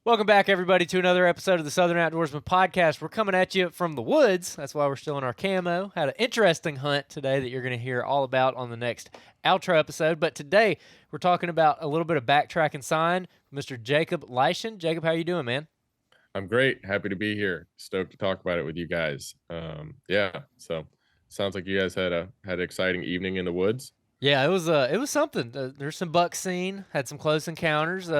Welcome back, everybody, to another episode of the Southern Outdoorsman Podcast. We're coming at you from the woods. That's why we're still in our camo. Had an interesting hunt today that you're going to hear all about on the next outro episode. But today, we're talking about a little bit of backtrack and sign. Mr. Jacob Lishen. Jacob, how you doing, man? I'm great. Happy to be here. Stoked to talk about it with you guys. Yeah. So sounds like you guys had an exciting evening in the woods. Yeah, it was something. There's some bucks seen. Had some close encounters.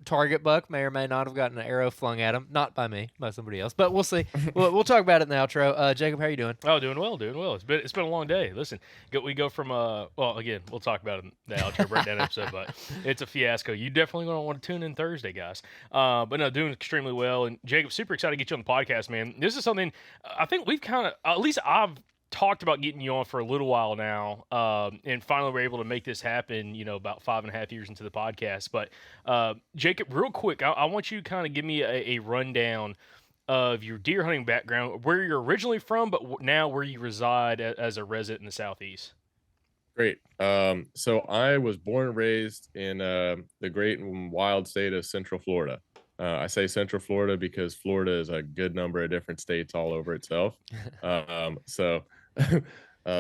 Target buck may or may not have gotten an arrow flung at him, not by me, by somebody else. But we'll see. We'll talk about it in the outro. Jacob, how you doing? Oh, doing well, doing well. It's been a long day. Listen, we go from well, again, we'll talk about it in the outro breakdown episode, but it's a fiasco. You definitely gonna want to tune in Thursday, guys. But no, doing extremely well. And Jacob, super excited to get you on the podcast, man. This is something I think we've kind of, at least I've talked about getting you on for a little while now, and finally we're able to make this happen. About 5.5 years into the podcast. But Jacob, real quick, I want you to kind of give me a rundown of your deer hunting background, where you're originally from, but now where you reside as a resident in the Southeast. Great. So I was born and raised in the great and wild state of Central Florida. I say Central Florida because Florida is a good number of different states all over itself. So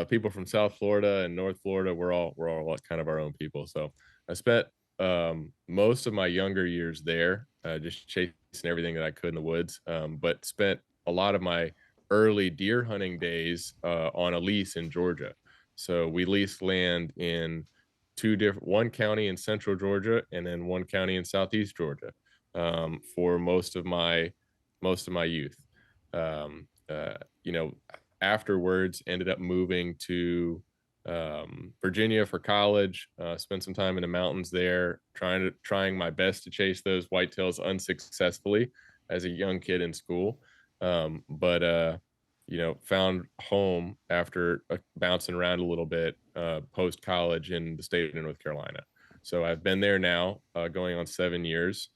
people from South Florida and North Florida, we're all kind of our own people. So I spent most of my younger years there, just chasing everything that I could in the woods. But spent a lot of my early deer hunting days on a lease in Georgia. So we leased land in one county in central Georgia and then one county in southeast Georgia for most of my youth. Um, you know, Afterwards, ended up moving to Virginia for college. Spent some time in the mountains there, trying my best to chase those whitetails unsuccessfully as a young kid in school. But found home after bouncing around a little bit post college in the state of North Carolina. So I've been there now, going on 7 years,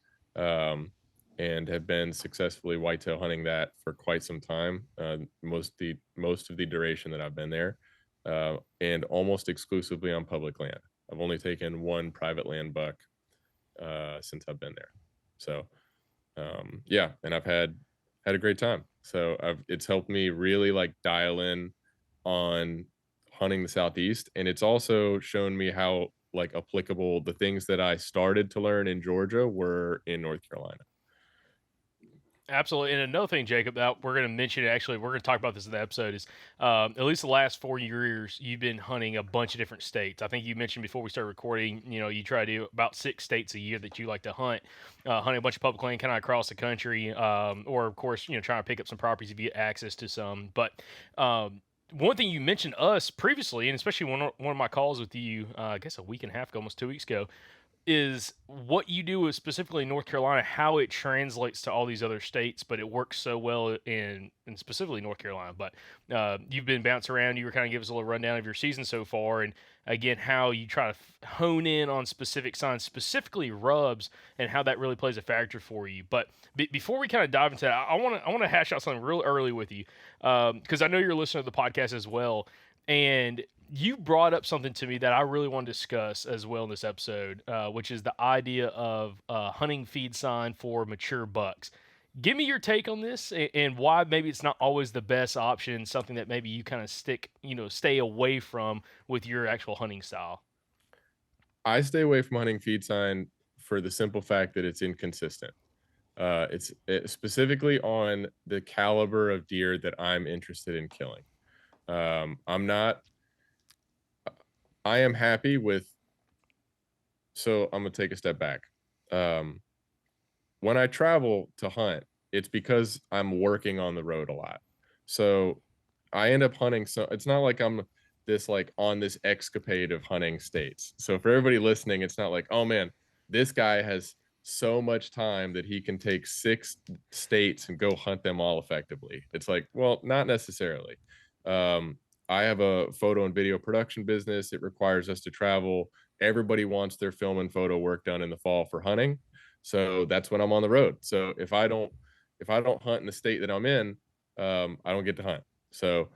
and have been successfully whitetail hunting that for quite some time. Most of the duration that I've been there, and almost exclusively on public land. I've only taken one private land buck since I've been there. So yeah, and I've had a great time. So it's helped me really like dial in on hunting the Southeast, and it's also shown me how like applicable the things that I started to learn in Georgia were in North Carolina. Absolutely. And another thing, Jacob, that we're going to mention, actually, we're going to talk about this in the episode, is at least the last 4 years, you've been hunting a bunch of different states. I think you mentioned before we started recording, you try to do about 6 states a year that you like to hunt, hunting a bunch of public land kind of across the country, or, of course, trying to pick up some properties if you get access to some. But one thing you mentioned us previously, and especially one of my calls with you, I guess a week and a half ago, almost 2 weeks ago, is what you do is specifically in North Carolina, how it translates to all these other states, but it works so well in specifically North Carolina. But you've been bouncing around. You were kind of give us a little rundown of your season so far, and again, how you try to hone in on specific signs, specifically rubs, and how that really plays a factor for you. But before we kind of dive into that, I want to hash out something real early with you, because I know you're a listener to the podcast as well, and you brought up something to me that I really want to discuss as well in this episode, which is the idea of hunting feed sign for mature bucks. Give me your take on this and why maybe it's not always the best option, something that maybe you kind of stay away from with your actual hunting style. I stay away from hunting feed sign for the simple fact that it's inconsistent. It's specifically on the caliber of deer that I'm interested in killing. I am happy with. So I'm gonna take a step back. When I travel to hunt, it's because I'm working on the road a lot. So I end up hunting. So it's not like I'm this like on this escapade of hunting states. So for everybody listening, it's not like, oh man, this guy has so much time that he can take 6 states and go hunt them all effectively. It's like, well, not necessarily. I have a photo and video production business. It requires us to travel. Everybody wants their film and photo work done in the fall for hunting. So that's when I'm on the road. So if I don't hunt in the state that I'm in, I don't get to hunt. So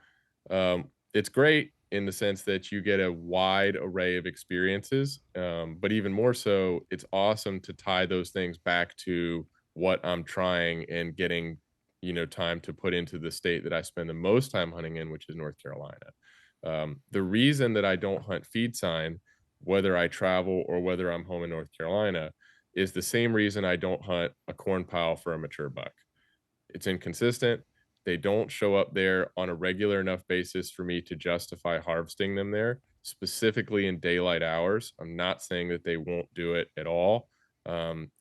it's great in the sense that you get a wide array of experiences. But even more so, it's awesome to tie those things back to what I'm trying and getting, time to put into the state that I spend the most time hunting in, which is North Carolina. The reason that I don't hunt feed sign, whether I travel or whether I'm home in North Carolina, is the same reason I don't hunt a corn pile for a mature buck. It's inconsistent. They don't show up there on a regular enough basis for me to justify harvesting them there, specifically in daylight hours. I'm not saying that they won't do it at all.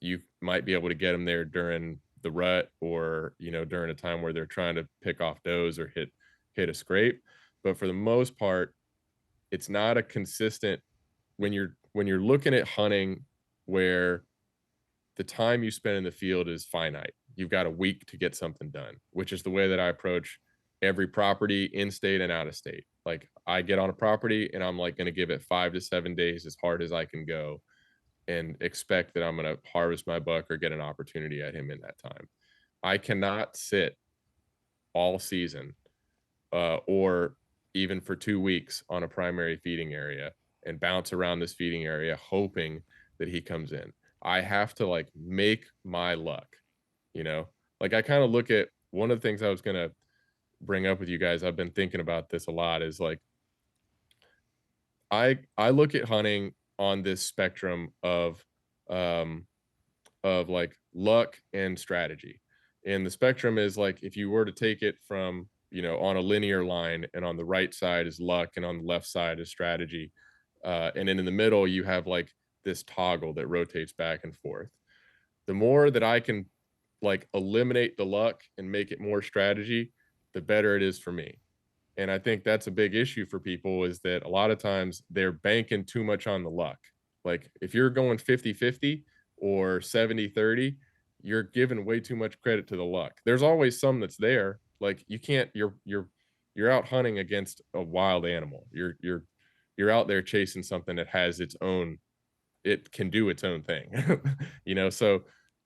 You might be able to get them there during the rut, or during a time where they're trying to pick off does or hit a scrape. But for the most part, it's not a consistent, when you're looking at hunting where the time you spend in the field is finite. You've got a week to get something done, which is the way that I approach every property, in state and out of state. Like, I get on a property and I'm like going to give it 5 to 7 days as hard as I can go, and expect that I'm going to harvest my buck or get an opportunity at him in that time. I cannot sit all season, or even for 2 weeks on a primary feeding area and bounce around this feeding area hoping that he comes in. I have to like make my luck, like I kind of look at, one of the things I was going to bring up with you guys, I've been thinking about this a lot, is like, I look at hunting on this spectrum of like luck and strategy. And the spectrum is like, if you were to take it from, on a linear line, and on the right side is luck and on the left side is strategy. And then in the middle, you have like this toggle that rotates back and forth. The more that I can like eliminate the luck and make it more strategy, the better it is for me. And I think that's a big issue for people, is that a lot of times they're banking too much on the luck. Like, if you're going 50-50 or 70-30, you're giving way too much credit to the luck. There's always some that's there. Like, you can't, you're out hunting against a wild animal. You're out there chasing something that has its own, it can do its own thing.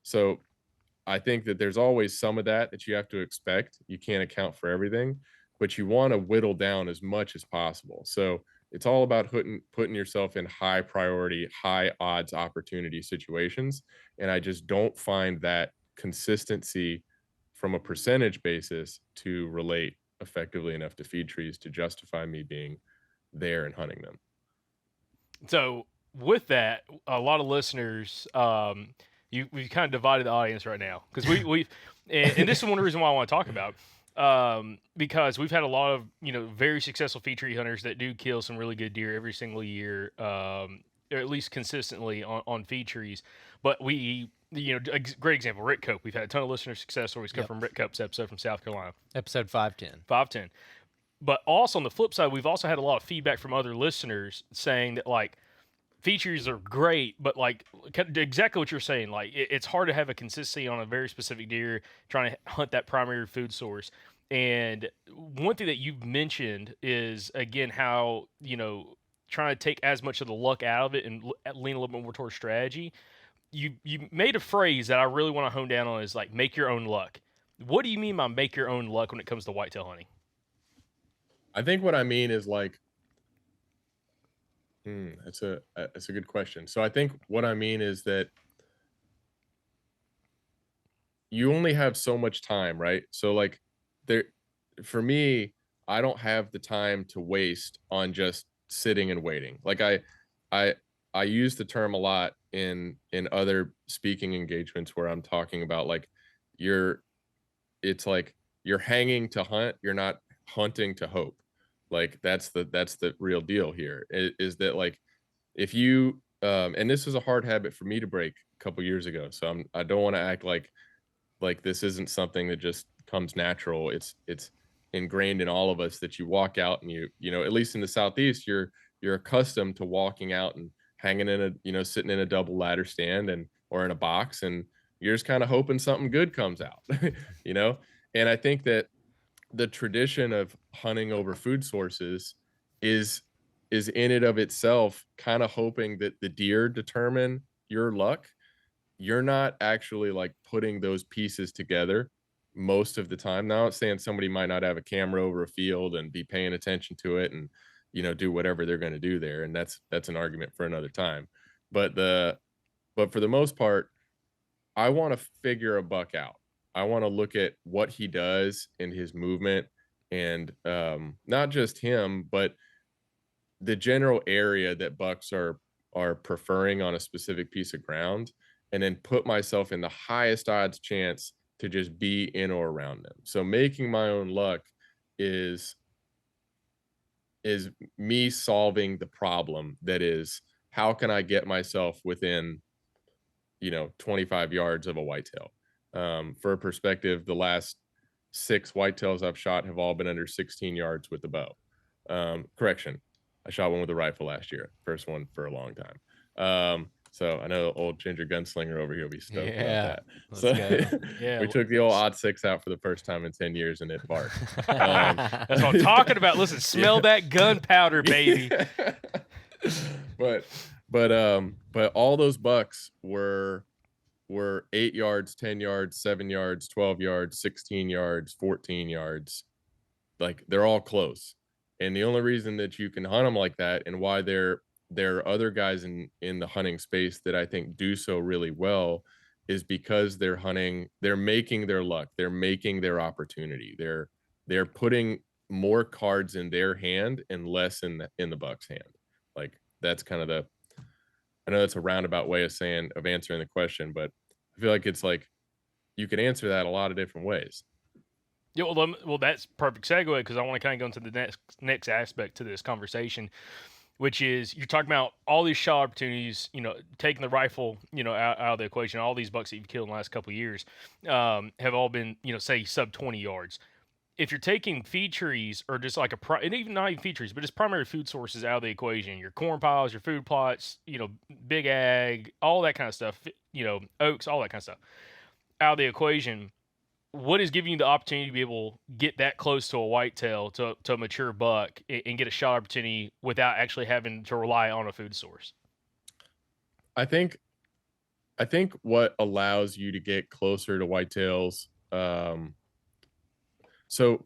So I think that there's always some of that you have to expect. You can't account for everything, but you want to whittle down as much as possible. So it's all about putting yourself in high priority, high odds opportunity situations. And I just don't find that consistency from a percentage basis to relate effectively enough to feed trees to justify me being there and hunting them. So with that, a lot of listeners, we've kind of divided the audience right now, because we've and this is one reason why I want to talk about, because we've had a lot of very successful feed tree hunters that do kill some really good deer every single year, or at least consistently on feed trees. But a great example, Rick Cope. We've had a ton of listener success stories come from Rick Cope's episode from South Carolina, episode 510. 510. But also on the flip side, we've also had a lot of feedback from other listeners saying that like features are great, but like exactly what you're saying, like it's hard to have a consistency on a very specific deer trying to hunt that primary food source. And one thing that you've mentioned is, again, how trying to take as much of the luck out of it and lean a little bit more towards strategy. You made a phrase that I really want to hone down on, is like, make your own luck. What do you mean by make your own luck when it comes to whitetail hunting? I think what I mean is like, that's a good question. So I think what I mean is that you only have so much time, right? So like, for me, I don't have the time to waste on just sitting and waiting. Like, I use the term a lot in other speaking engagements where I'm talking about like, it's like you're hanging to hunt, you're not hunting to hope. Like, that's the real deal here, is that like, if you and this is a hard habit for me to break a couple years ago, so I don't want to act like this isn't something that just comes natural. It's ingrained in all of us, that you walk out and at least in the Southeast, you're accustomed to walking out and hanging in a sitting in a double ladder stand or in a box, and you're just kind of hoping something good comes out. And I think that the tradition of hunting over food sources is in and of itself kind of hoping that the deer determine your luck. You're not actually like putting those pieces together most of the time. Now, I'm saying somebody might not have a camera over a field and be paying attention to it and do whatever they're going to do there. And that's an argument for another time. But for the most part, I want to figure a buck out. I want to look at what he does in his movement, and not just him, but the general area that bucks are preferring on a specific piece of ground, and then put myself in the highest odds chance to just be in or around them. So making my own luck is me solving the problem that is, how can I get myself within 25 yards of a whitetail. For a perspective, the last 6 whitetails I've shot have all been under 16 yards with the bow. Correction, I shot one with a rifle last year, first one for a long time. So I know old Ginger Gunslinger over here will be stoked about that. So Yeah, we took the old odd 6 out for the first time in 10 years, and it barked. That's what I'm talking about. Listen, smell that gunpowder, baby. But all those bucks were 8 yards, 10 yards, 7 yards, 12 yards, 16 yards, 14 yards. Like, they're all close. And the only reason that you can hunt them like that, and why there are other guys in the hunting space that I think do so really well, is because they're making their luck, they're making their opportunity. They're putting more cards in their hand and less in the buck's hand. Like, that's kind of I know that's a roundabout way of answering the question, but I feel like it's like you can answer that a lot of different ways. Yeah, well, that's perfect segue, because I want to kind of go into the next aspect to this conversation, which is, you're talking about all these shot opportunities, taking the rifle, out of the equation. All these bucks that you've killed in the last couple of years have all been, say, sub 20 yards. If you're taking feed trees, or just like and even not even feed trees, but just primary food sources out of the equation, your corn piles, your food plots, big ag, all that kind of stuff, oaks, all that kind of stuff out of the equation, what is giving you the opportunity to be able to get that close to a whitetail, to a mature buck, and get a shot opportunity without actually having to rely on a food source? I think what allows you to get closer to whitetails, so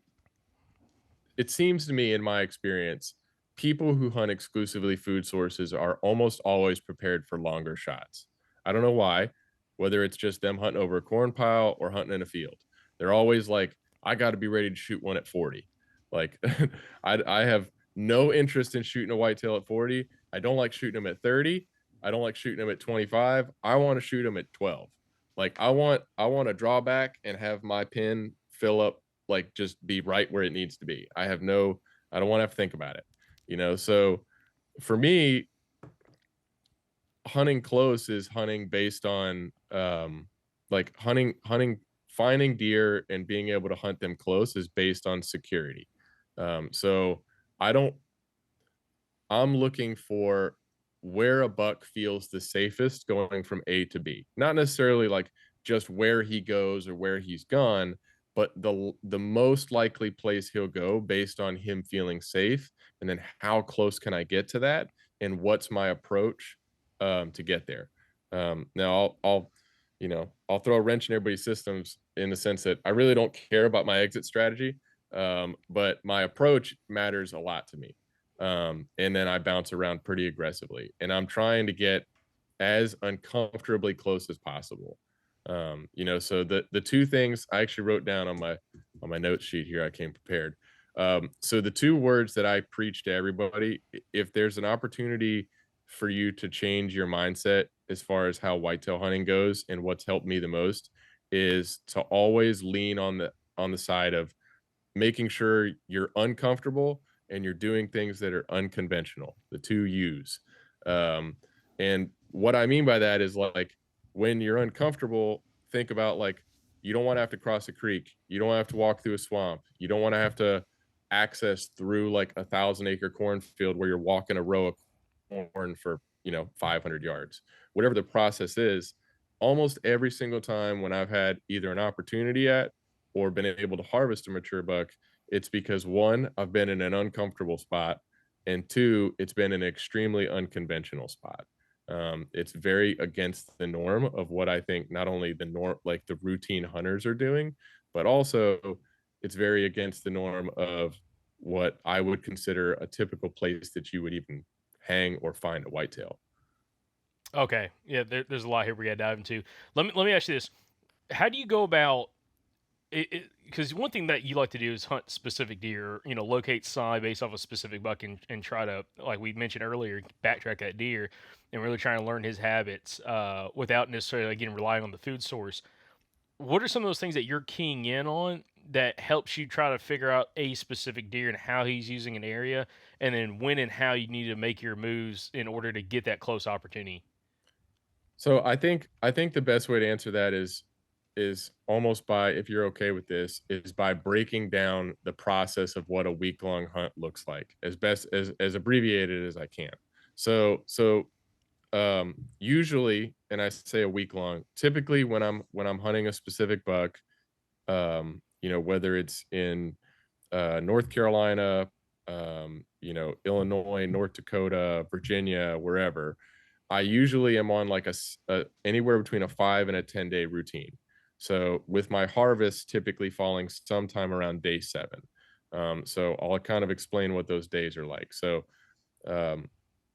it seems to me, in my experience, people who hunt exclusively food sources are almost always prepared for longer shots. I don't know why, whether it's just them hunting over a corn pile or hunting in a field. They're always like, I got to be ready to shoot one at 40. Like, I have no interest in shooting a whitetail at 40. I don't like shooting them at 30. I don't like shooting them at 25. I want to shoot them at 12. Like, I want to draw back and have my pin fill up, like, just be right where it needs to be. I don't want to have to think about it. So for me, hunting close is hunting based on like finding deer and being able to hunt them close is based on security. So I'm looking for where a buck feels the safest going from A to B, not necessarily like just where he goes or where he's gone, but the most likely place he'll go based on him feeling safe, and then how close can I get to that, and what's my approach to get there. Now I'll throw a wrench in everybody's systems, in the sense that I really don't care about my exit strategy, but my approach matters a lot to me. And then I bounce around pretty aggressively, and I'm trying to get as uncomfortably close as possible. So the two things I actually wrote down on my notes sheet here, I came prepared. So the 2 words that I preach to everybody, if there's an opportunity for you to change your mindset as far as how whitetail hunting goes, and what's helped me the most, is to always lean on the side of making sure you're uncomfortable and you're doing things that are unconventional, the 2 U's. And what I mean by that is, like, when you're uncomfortable, think about, like, you don't want to have to cross a creek. You don't have to walk through a swamp. You don't want to have to access through like a 1,000-acre cornfield where you're walking a row of corn for 500 yards. Whatever the process is, almost every single time when I've had either an opportunity at or been able to harvest a mature buck, it's because, 1, I've been in an uncomfortable spot, and 2, it's been an extremely unconventional spot. It's very against the norm of what I think not only like the routine hunters are doing, but also it's very against the norm of what I would consider a typical place that you would even hang or find a whitetail. Okay, yeah, there's a lot here we got to dive into. Let me ask you this: how do you go about it? Because one thing that you like to do is hunt specific deer, locate sign based off a specific buck and try to, like we mentioned earlier, backtrack that deer and really trying to learn his habits without necessarily, again, relying on the food source. What are some of those things that you're keying in on that helps you try to figure out a specific deer and how he's using an area, and then when and how you need to make your moves in order to get that close opportunity? So I think the best way to answer that is almost by, if you're okay with this, is by breaking down the process of what a week-long hunt looks like as best as abbreviated as I can. So usually, and I say a week long, typically when I'm hunting a specific buck, whether it's in North Carolina, Illinois, North Dakota, Virginia, wherever, I usually am on like anywhere between a 5 and a 10 day routine. So with my harvest typically falling sometime around day 7. So I'll kind of explain what those days are like. So um,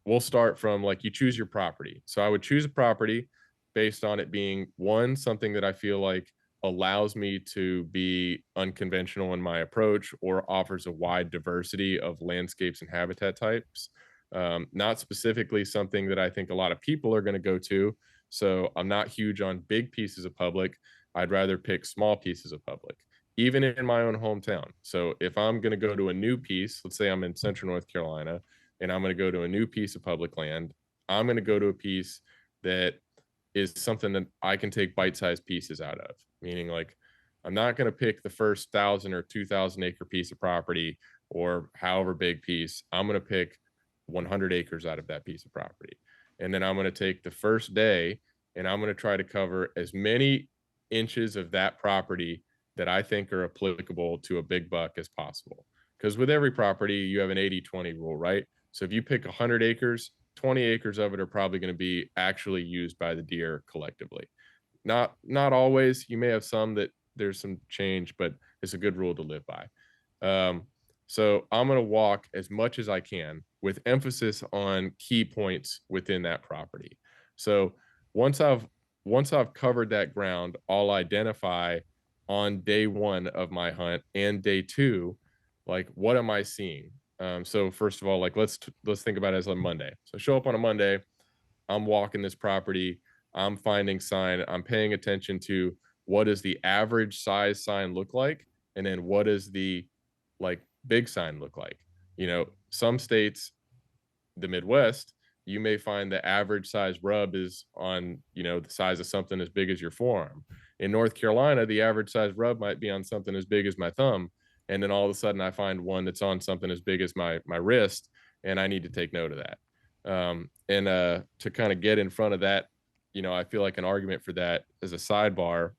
we'll start from, like, you choose your property. So I would choose a property based on it being, one, something that I feel like allows me to be unconventional in my approach or offers a wide diversity of landscapes and habitat types. Not specifically something that I think a lot of people are going to go to. So I'm not huge on big pieces of public. I'd rather pick small pieces of public, even in my own hometown. So if I'm going to go to a new piece, let's say I'm in central North Carolina, and I'm going to go to a new piece of public land, I'm going to go to a piece that is something that I can take bite-sized pieces out of. Meaning, like, I'm not going to pick the first 1,000 or 2,000 acre piece of property or however big piece. I'm going to pick 100 acres out of that piece of property. And then I'm going to take the first day and I'm going to try to cover as many inches of that property that I think are applicable to a big buck as possible. Because with every property, you have an 80-20 rule, right? So if you pick 100 acres, 20 acres of it are probably going to be actually used by the deer collectively. Not always. You may have some that there's some change, but it's a good rule to live by. So I'm going to walk as much as I can with emphasis on key points within that property. So once I've covered that ground, I'll identify on day 1 of my hunt and day 2, like, what am I seeing? So first of all, like, let's think about it as a Monday. So show up on a Monday, I'm walking this property, I'm finding sign, I'm paying attention to what does the average size sign look like, and then what does the, like, big sign look like. Some states, the Midwest, you may find the average size rub is on, the size of something as big as your forearm. In North Carolina, the average size rub might be on something as big as my thumb. And then all of a sudden I find one that's on something as big as my wrist, and I need to take note of that. And to kind of get in front of that, I feel like an argument for that as a sidebar.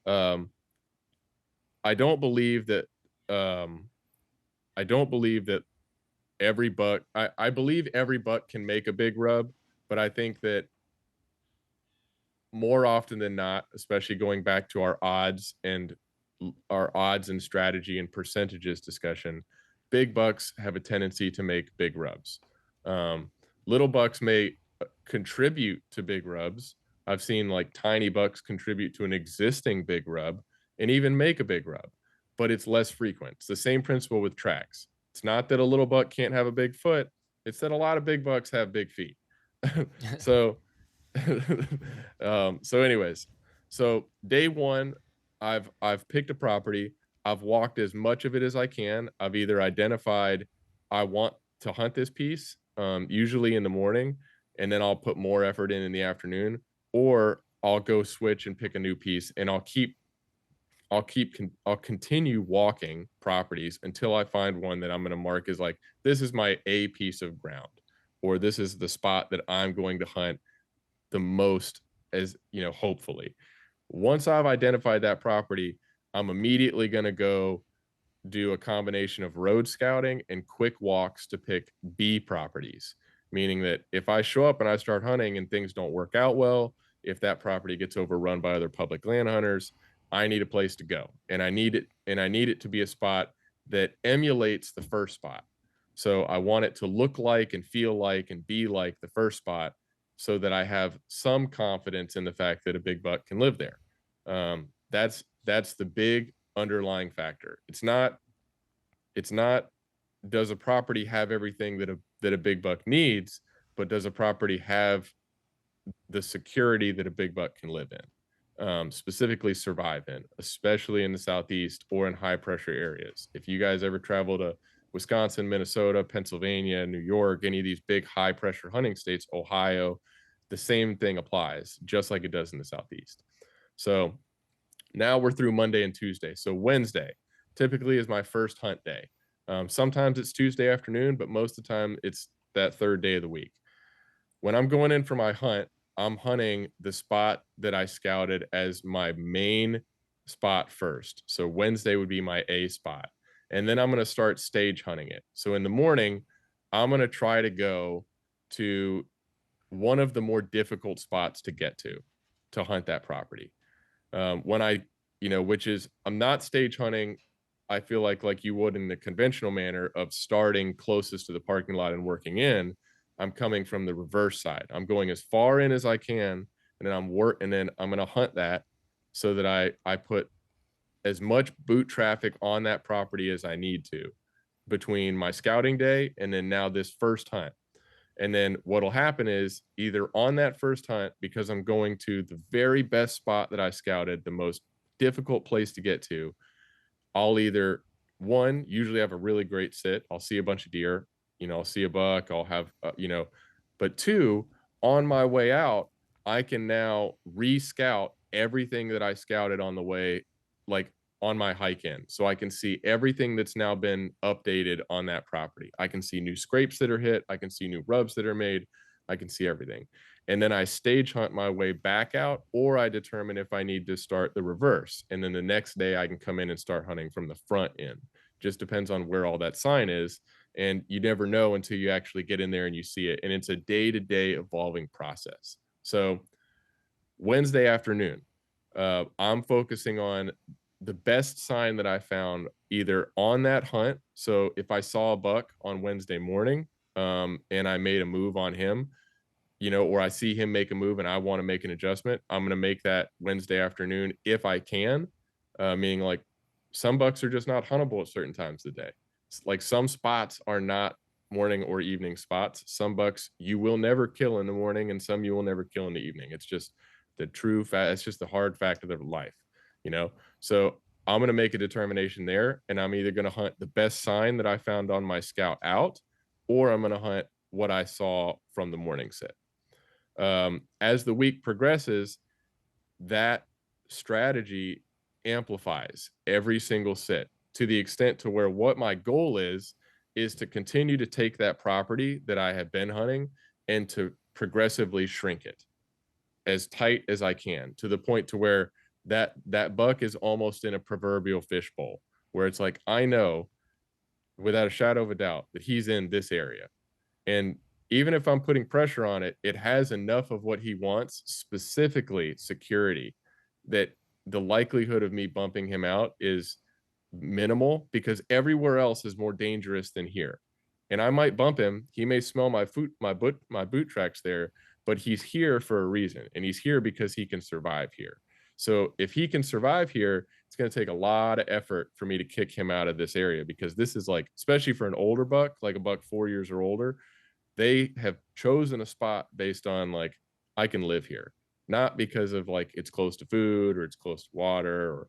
Um, I don't believe that I don't believe that every buck, I believe every buck can make a big rub, but I think that more often than not, especially going back to our odds and strategy and percentages discussion, big bucks have a tendency to make big rubs. Little bucks may contribute to big rubs. I've seen, like, tiny bucks contribute to an existing big rub and even make a big rub, but it's less frequent. It's the same principle with tracks. It's not that a little buck can't have a big foot. It's that a lot of big bucks have big feet. So, anyways, so day 1, I've picked a property. I've walked as much of it as I can. I've either identified I want to hunt this piece, usually in the morning, and then I'll put more effort in the afternoon, or I'll go switch and pick a new piece, and I'll continue walking properties until I find one that I'm going to mark as, like, this is my A piece of ground, or this is the spot that I'm going to hunt the most, as hopefully. Once I've identified that property, I'm immediately going to go do a combination of road scouting and quick walks to pick B properties, meaning that if I show up and I start hunting and things don't work out well, if that property gets overrun by other public land hunters, I need a place to go, and I need it to be a spot that emulates the first spot. So I want it to look like and feel like and be like the first spot, so that I have some confidence in the fact that a big buck can live there. That's the big underlying factor. It's not does a property have everything that a big buck needs, but does a property have the security that a big buck can live in, specifically survive in, especially in the Southeast or in high pressure areas. If you guys ever travel to Wisconsin, Minnesota, Pennsylvania, New York, any of these big high pressure hunting states, Ohio, the same thing applies, just like it does in the Southeast. So now we're through Monday and Tuesday. So Wednesday typically is my first hunt day. Sometimes it's Tuesday afternoon, but most of the time it's that third day of the week. When I'm going in for my hunt, I'm hunting the spot that I scouted as my main spot first. So Wednesday would be my A spot. And then I'm going to start stage hunting it. So in the morning, I'm going to try to go to one of the more difficult spots to get to hunt that property. When I, which is, I'm not stage hunting, I feel like you would in the conventional manner of starting closest to the parking lot and working in. I'm coming from the reverse side. I'm going as far in as I can, and then I'm going to hunt that so that I put as much boot traffic on that property as I need to between my scouting day and then now this first hunt. And then what'll happen is either on that first hunt, because I'm going to the very best spot that I scouted, the most difficult place to get to, I'll either usually have a really great sit. I'll see a bunch of deer, I'll see a buck, I'll have, but two, on my way out, I can now re-scout everything that I scouted on the way, like on my hike in. So I can see everything that's now been updated on that property. I can see new scrapes that are hit. I can see new rubs that are made. I can see everything. And then I stage hunt my way back out, or I determine if I need to start the reverse. And then the next day I can come in and start hunting from the front end. Just depends on where all that sign is. And you never know until you actually get in there and you see it. And it's a day-to-day evolving process. So Wednesday afternoon, I'm focusing on the best sign that I found either on that hunt. So if I saw a buck on Wednesday morning, and I made a move on him, or I see him make a move and I want to make an adjustment, I'm going to make that Wednesday afternoon if I can, meaning like some bucks are just not huntable at certain times of the day. Like some spots are not morning or evening spots. Some bucks you will never kill in the morning and some you will never kill in the evening. It's just the true fact. It's just the hard fact of their life, So I'm going to make a determination there, and I'm either going to hunt the best sign that I found on my scout out, or I'm going to hunt what I saw from the morning sit. As the week progresses, that strategy amplifies every single sit to the extent to where what my goal is to continue to take that property that I have been hunting and to progressively shrink it as tight as I can, to the point to where that buck is almost in a proverbial fishbowl, where it's like, I know without a shadow of a doubt that he's in this area. And even if I'm putting pressure on it, it has enough of what he wants, specifically security, that the likelihood of me bumping him out is minimal, because everywhere else is more dangerous than here. And I might bump him. He may smell my boot tracks there, but he's here for a reason. And he's here because he can survive here. So if he can survive here, it's going to take a lot of effort for me to kick him out of this area, because this is like, especially for an older buck, like a buck 4 years or older, they have chosen a spot based on like, I can live here, not because of like it's close to food or it's close to water, or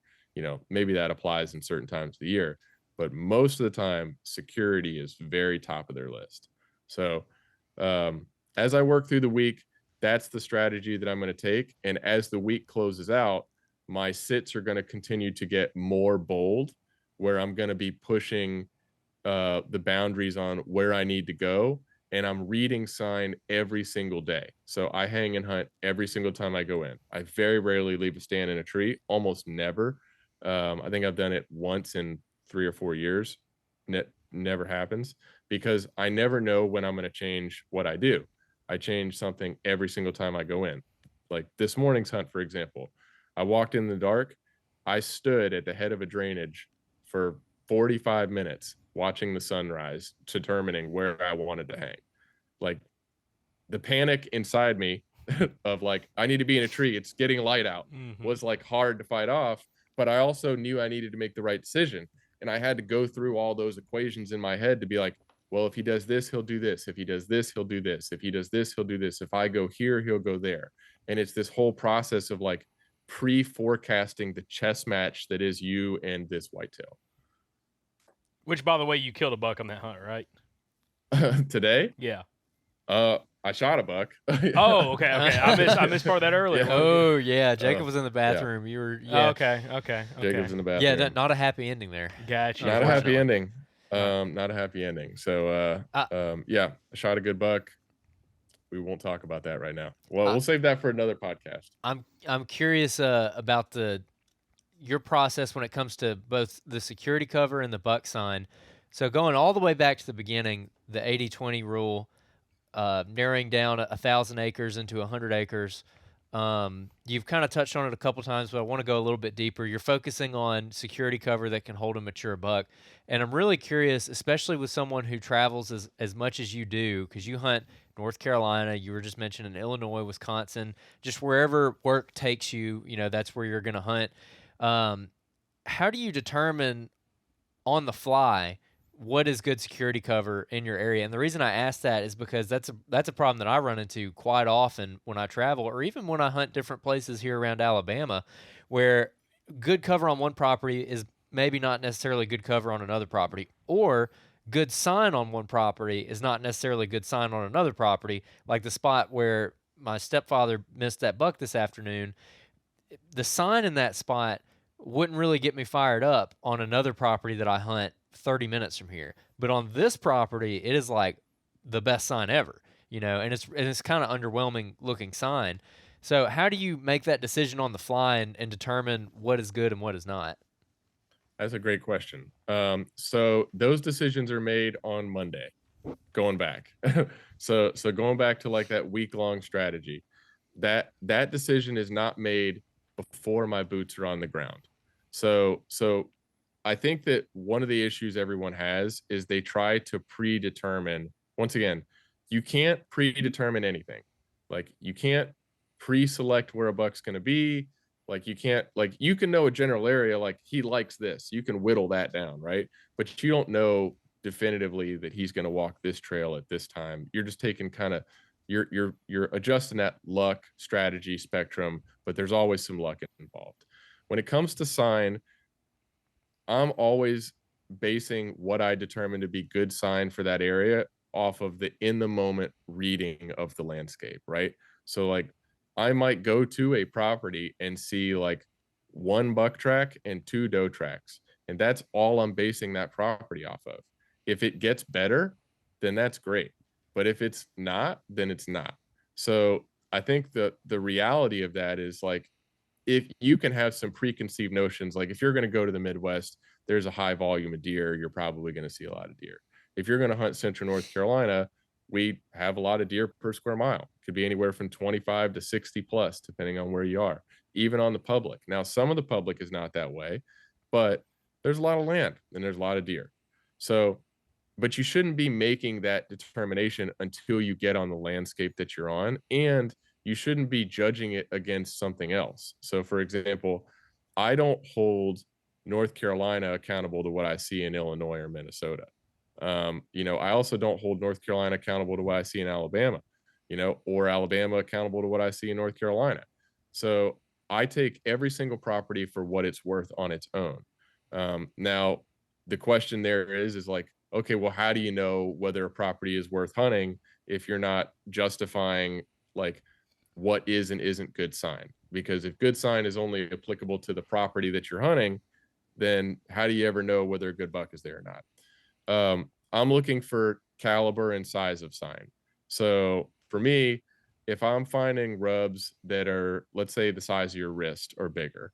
maybe that applies in certain times of the year, but most of the time security is very top of their list. So as I work through the week, that's the strategy that I'm going to take. And as the week closes out, my sits are going to continue to get more bold, where I'm going to be pushing the boundaries on where I need to go. And I'm reading sign every single day. So I hang and hunt every single time I go in. I very rarely leave a stand in a tree, almost never. I think I've done it once in 3 or 4 years. Never happens, because I never know when I'm going to change what I do. I change something every single time I go in. Like this morning's hunt, for example, I walked in the dark. I stood at the head of a drainage for 45 minutes watching the sunrise, determining where I wanted to hang. Like the panic inside me of like, I need to be in a tree, it's getting light out, was like hard to fight off. But I also knew I needed to make the right decision. And I had to go through all those equations in my head to be like, well, if he does this, he'll do this. If he does this, he'll do this. If he does this, he'll do this. If I go here, he'll go there. And it's this whole process of like pre-forecasting the chess match that is you and this whitetail. Which, by the way, you killed a buck on that hunt, right? Today? Yeah. I shot a buck. Oh, okay. I missed part of that earlier. Yeah. Oh yeah, Jacob was in the bathroom. You were Okay. Jacob's in the bathroom. Yeah, not a happy ending there. Gotcha. Not a happy ending. Not a happy ending. So yeah, I shot a good buck. We won't talk about that right now. Well, we'll save that for another podcast. I'm curious about your process when it comes to both the security cover and the buck sign. So going all the way back to the beginning, the 80-20 rule, narrowing down 1,000 acres into 100 acres. You've kind of touched on it a couple times, but I want to go a little bit deeper. You're focusing on security cover that can hold a mature buck. And I'm really curious, especially with someone who travels as much as you do, because you hunt North Carolina, you were just mentioning Illinois, Wisconsin, just wherever work takes you, that's where you're going to hunt. How do you determine on the fly what is good security cover in your area? And the reason I ask that is because that's a problem that I run into quite often when I travel, or even when I hunt different places here around Alabama, where good cover on one property is maybe not necessarily good cover on another property, or good sign on one property is not necessarily good sign on another property. Like the spot where my stepfather missed that buck this afternoon, the sign in that spot wouldn't really get me fired up on another property that I hunt 30 minutes from here. But on this property, it is like the best sign ever, and it's kind of underwhelming looking sign. So how do you make that decision on the fly and determine what is good and what is not? That's a great question. So those decisions are made on Monday, going back. so going back to like that week-long strategy, that decision is not made before my boots are on the ground. So I think that one of the issues everyone has is they try to predetermine. Once again, you can't predetermine anything. Like you can't pre-select where a buck's going to be. Like you can't, like you can know a general area, like he likes this. You can whittle that down, right? But you don't know definitively that he's going to walk this trail at this time. You're just taking kind of, you're adjusting that luck strategy spectrum, but there's always some luck involved. When it comes to sign, I'm always basing what I determine to be good sign for that area off of the in the moment reading of the landscape, right? So like I might go to a property and see like 1 buck track and 2 doe tracks, and that's all I'm basing that property off of. If it gets better, then that's great. But if it's not, then it's not. So I think the reality of that is like, if you can have some preconceived notions, like if you're going to go to the Midwest, there's a high volume of deer, you're probably going to see a lot of deer. If you're going to hunt Central North Carolina, we have a lot of deer per square mile. Could be anywhere from 25 to 60 plus, depending on where you are, even on the public. Now, some of the public is not that way, but there's a lot of land and there's a lot of deer. So, but you shouldn't be making that determination until you get on the landscape that you're on, and you shouldn't be judging it against something else. So for example, I don't hold North Carolina accountable to what I see in Illinois or Minnesota. I also don't hold North Carolina accountable to what I see in Alabama, or Alabama accountable to what I see in North Carolina. So I take every single property for what it's worth on its own. Now, the question there is like, okay, well, how do you know whether a property is worth hunting if you're not justifying like what is and isn't good sign? Because if good sign is only applicable to the property that you're hunting, then how do you ever know whether a good buck is there or not? I'm looking for caliber and size of sign. So for me, if I'm finding rubs that are, let's say, the size of your wrist or bigger,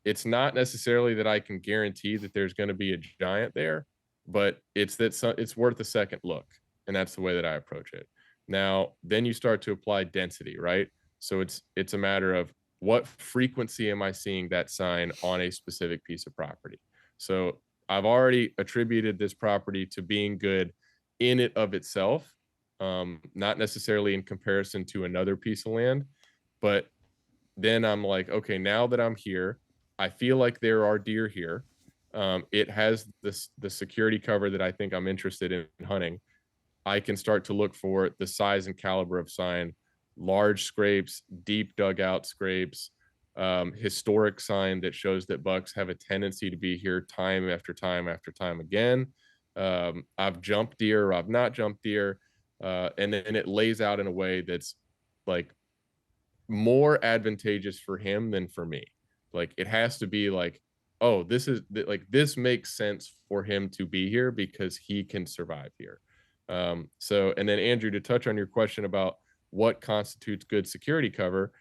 it's not necessarily that I can guarantee that there's going to be a giant there, but it's worth a second look. And that's the way that I approach it. Now, then you start to apply density, right? So it's a matter of what frequency am I seeing that sign on a specific piece of property? So I've already attributed this property to being good in it of itself, not necessarily in comparison to another piece of land. But then I'm like, okay, now that I'm here, I feel like there are deer here. It has the security cover that I think I'm interested in hunting. I can start to look for the size and caliber of sign, large scrapes, deep dugout scrapes, historic sign that shows that bucks have a tendency to be here time after time after time again. I've jumped deer or I've not jumped deer. And then it lays out in a way that's like more advantageous for him than for me. Like it has to be like, oh, this makes sense for him to be here because he can survive here. So, and then Andrew, to touch on your question about what constitutes good security cover,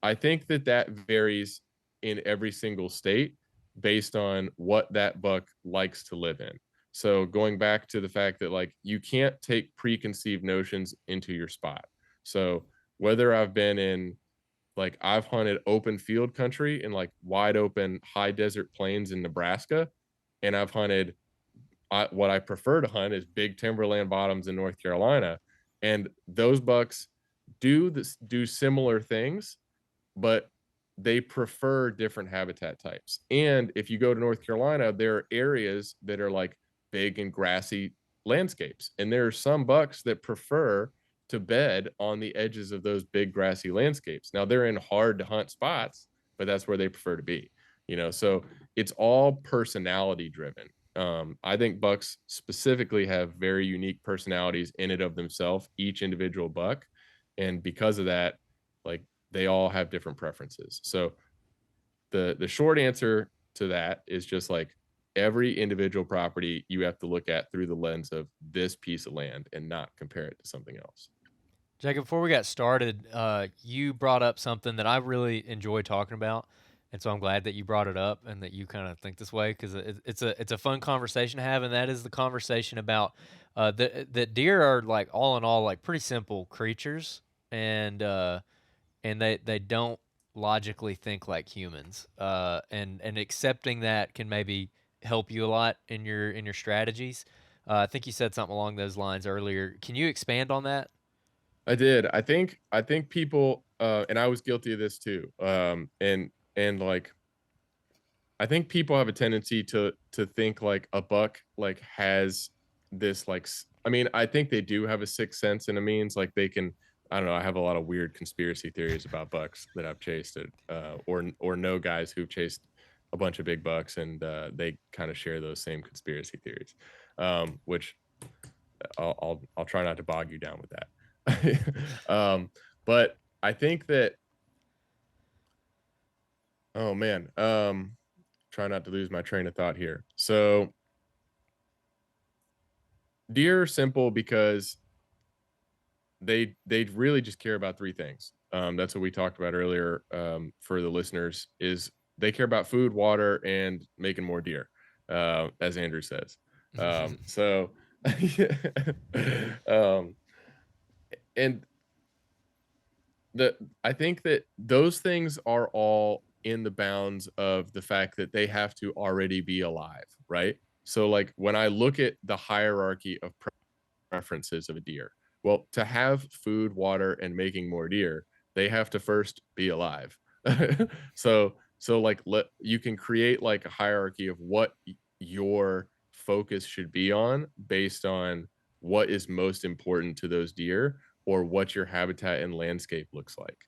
I think that varies in every single state based on what that buck likes to live in. So going back to the fact that like you can't take preconceived notions into your spot. So whether I've been in like I've hunted open field country in like wide open high desert plains in Nebraska, and I've hunted what I prefer to hunt is big timberland bottoms in North Carolina, and those bucks do similar things, but they prefer different habitat types. And if you go to North Carolina, there are areas that are like big and grassy landscapes, and there are some bucks that prefer to bed on the edges of those big grassy landscapes. Now they're in hard to hunt spots, but that's where they prefer to be, you know. So it's all personality driven. I think bucks specifically have very unique personalities in it of themselves, each individual buck. And because of that, like they all have different preferences. So the short answer to that is just like every individual property you have to look at through the lens of this piece of land and not compare it to something else. Jacob, before we got started, you brought up something that I really enjoy talking about, and so I'm glad that you brought it up and that you kind of think this way because it's a fun conversation to have, and that is the conversation about that deer are like all in all like pretty simple creatures, and they don't logically think like humans, and accepting that can maybe help you a lot in your strategies. I think you said something along those lines earlier. Can you expand on that? I did. I think people and I was guilty of this too. And like I think people have a tendency to think like a buck like has this like I mean, I think they do have a sixth sense and a means like they can I don't know, I have a lot of weird conspiracy theories about bucks that I've chased or know guys who've chased a bunch of big bucks and they kind of share those same conspiracy theories. Which I'll try not to bog you down with that. But I think that oh man, try not to lose my train of thought here. So deer are simple because they really just care about three things. That's what we talked about earlier. For the listeners, is they care about food, water, and making more deer, as Andrew says. So, and I think that those things are all in the bounds of the fact that they have to already be alive, right? So like when I look at the hierarchy of preferences of a deer, well, to have food, water, and making more deer, they have to first be alive. So like you can create like a hierarchy of what your focus should be on based on what is most important to those deer or what your habitat and landscape looks like.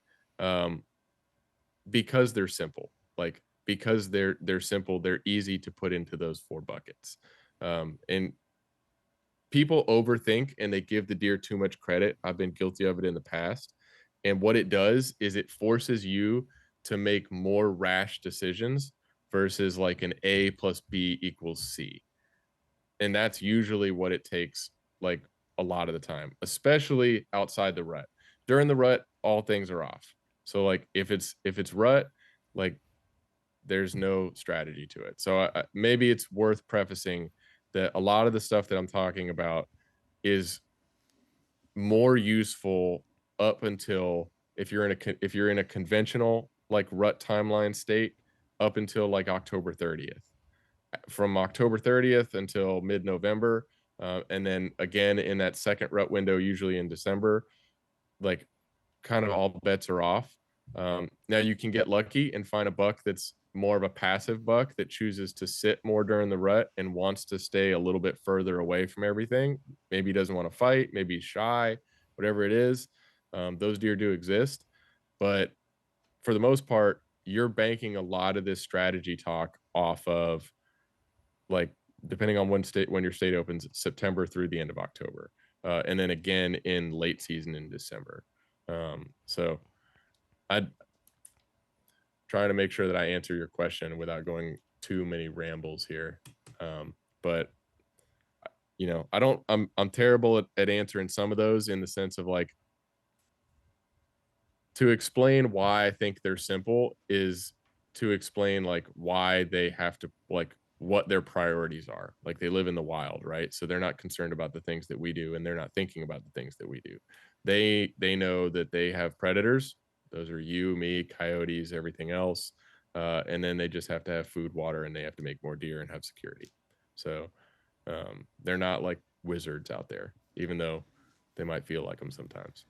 Because they're simple, like because they're simple, they're easy to put into those four buckets. And people overthink and they give the deer too much credit. I've been guilty of it in the past. And what it does is it forces you to make more rash decisions versus like an A plus B equals C. And that's usually what it takes, like a lot of the time, especially outside the rut. During the rut, all things are off. So like if it's rut, like there's no strategy to it. So maybe it's worth prefacing that a lot of the stuff that I'm talking about is more useful up until if you're in a conventional like rut timeline state up until like October 30th. from October 30th until mid-November. And then again in that second rut window, usually in December, like kind of all bets are off. Now you can get lucky and find a buck that's more of a passive buck that chooses to sit more during the rut and wants to stay a little bit further away from everything. Maybe he doesn't want to fight, maybe he's shy, whatever it is. Those deer do exist, but for the most part, you're banking a lot of this strategy talk off of, like, depending on when your state opens, September through the end of October, and then again in late season in December. So I'm trying to make sure that I answer your question without going too many rambles here. But I'm terrible at answering some of those, in the sense of, like, to explain why I think they're simple is to explain, like, why they have to, like, what their priorities are. Like, they live in the wild, right? So they're not concerned about the things that we do, and they're not thinking about the things that we do. They know that they have predators. Those are you, me, coyotes, everything else. And then they just have to have food, water, and they have to make more deer and have security. So they're not like wizards out there, even though they might feel like them sometimes.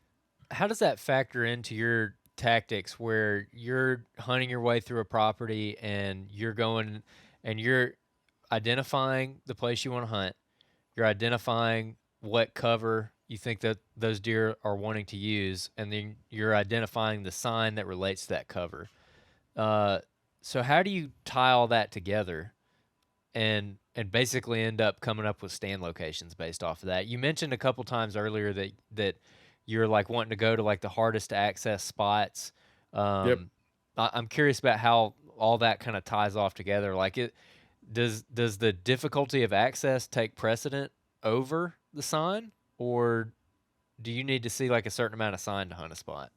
How does that factor into your tactics where you're hunting your way through a property and you're going and you're identifying the place you want to hunt, you're identifying what cover you think that those deer are wanting to use, and then you're identifying the sign that relates to that cover. So how do you tie all that together and basically end up coming up with stand locations based off of that? You mentioned a couple times earlier that you're like wanting to go to like the hardest to access spots. Yep. I'm curious about how all that kind of ties off together. Like, does the difficulty of access take precedent over the sign, or do you need to see like a certain amount of sign to hunt a spot?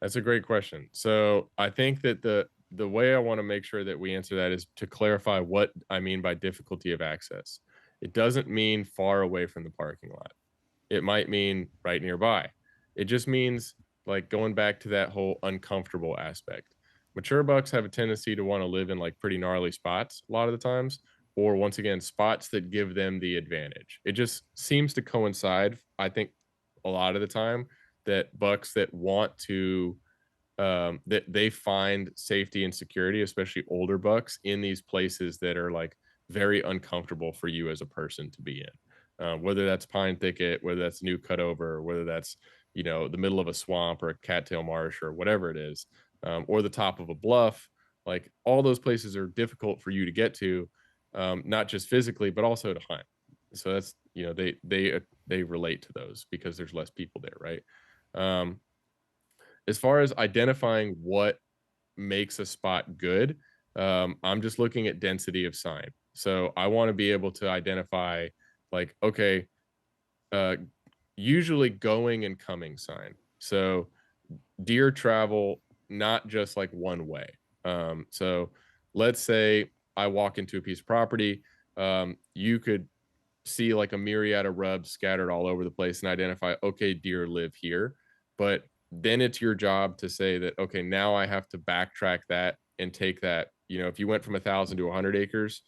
That's a great question. So I think that the way I want to make sure that we answer that is to clarify what I mean by difficulty of access. It doesn't mean far away from the parking lot. It might mean right nearby. It just means, like, going back to that whole uncomfortable aspect. Mature bucks have a tendency to want to live in, like, pretty gnarly spots a lot of the times, or once again, spots that give them the advantage. It just seems to coincide, I think, a lot of the time, that bucks that want to that they find safety and security, especially older bucks, in these places that are, like, very uncomfortable for you as a person to be in. Whether that's pine thicket, whether that's new cutover, whether that's, the middle of a swamp or a cattail marsh or whatever it is, or the top of a bluff. Like, all those places are difficult for you to get to, not just physically but also to hunt. So that's, they relate to those because there's less people there, right? As far as identifying what makes a spot good, I'm just looking at density of sign. So I want to be able to identify, like, okay, usually going and coming sign. So deer travel not just like one way. So let's say I walk into a piece of property. You could see like a myriad of rubs scattered all over the place and identify, okay, deer live here. But then it's your job to say that, okay, now I have to backtrack that and take that, if you went from 1,000 to 100 acres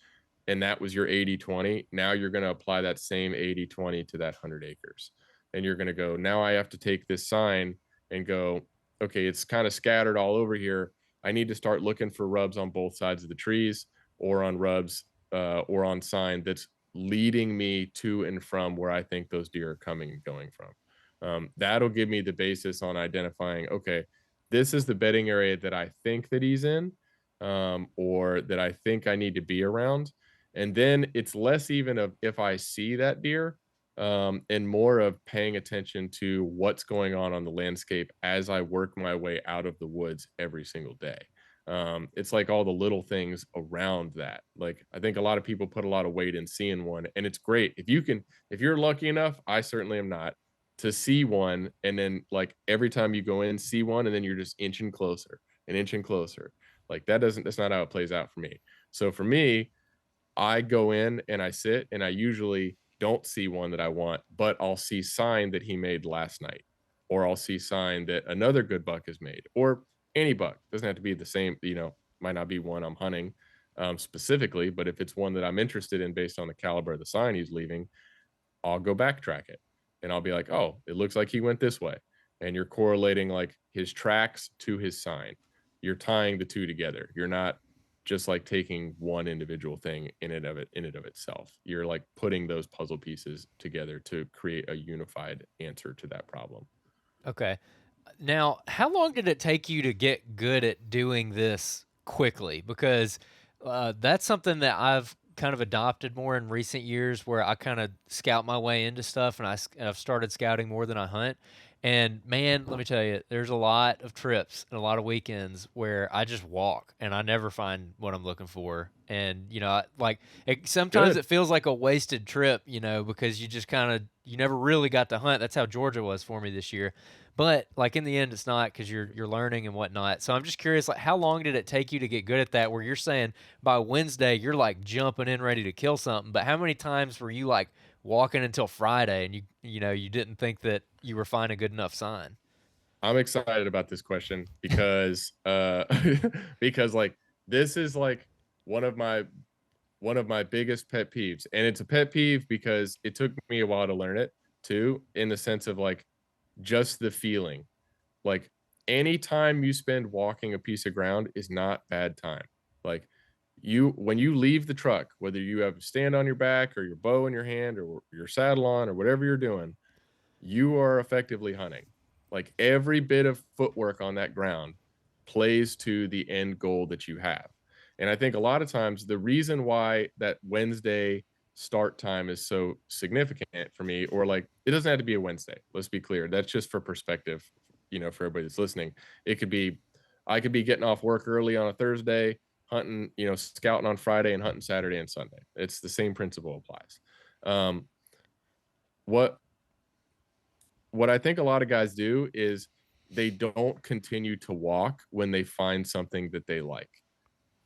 and that was your 80-20, now you're going to apply that same 80-20 to that 100 acres. And you're going to go, now I have to take this sign and go, okay, it's kind of scattered all over here. I need to start looking for rubs on both sides of the trees, or on rubs, or on sign that's leading me to and from where I think those deer are coming and going from. That'll give me the basis on identifying, okay, this is the bedding area that I think that he's in, or that I think I need to be around. And then it's less even of if I see that deer, and more of paying attention to what's going on the landscape as I work my way out of the woods every single day. It's like all the little things around that. Like, I think a lot of people put a lot of weight in seeing one, and it's great if you're lucky enough. I certainly am not, to see one, and then, like, every time you go in, see one, and then you're just inching closer and inching closer. Like, that's not how it plays out for me. So for me, I go in and I sit, and I usually don't see one that I want, but I'll see sign that he made last night, or I'll see sign that another good buck has made, or any buck. Doesn't have to be the same, might not be one I'm hunting. specifically, but if it's one that I'm interested in based on the caliber of the sign he's leaving, I'll go backtrack it. And I'll be like, oh, it looks like he went this way. And you're correlating like his tracks to his sign. You're tying the two together. You're not just like taking one individual thing in and of itself. You're like putting those puzzle pieces together to create a unified answer to that problem. Okay. Now, how long did it take you to get good at doing this quickly? Because that's something that I've kind of adopted more in recent years, where I kind of scout my way into stuff, and I've started scouting more than I hunt. And man, let me tell you, there's a lot of trips and a lot of weekends where I just walk and I never find what I'm looking for. And sometimes Good. it feels like a wasted trip, because you just you never really got to hunt. That's how Georgia was for me this year. But like in the end, it's not, because you're learning and whatnot. So I'm just curious, like, how long did it take you to get good at that? Where you're saying by Wednesday you're like jumping in ready to kill something, but how many times were you like walking until Friday and you didn't think that you were finding a good enough sign? I'm excited about this question because because like this is like one of my biggest pet peeves. And it's a pet peeve because it took me a while to learn it too, in the sense of like just the feeling. Like anytime you spend walking a piece of ground is not bad time. Like when you leave the truck, whether you have a stand on your back or your bow in your hand or your saddle on or whatever you're doing, you are effectively hunting. Like every bit of footwork on that ground plays to the end goal that you have. And I think a lot of times the reason why that Wednesday start time is so significant for me, or like it doesn't have to be a Wednesday. Let's be clear. That's just for perspective, for everybody that's listening. It could be, I could be getting off work early on a Thursday, hunting, scouting on Friday and hunting Saturday and Sunday. It's the same principle applies. What I think a lot of guys do is they don't continue to walk when they find something that they like.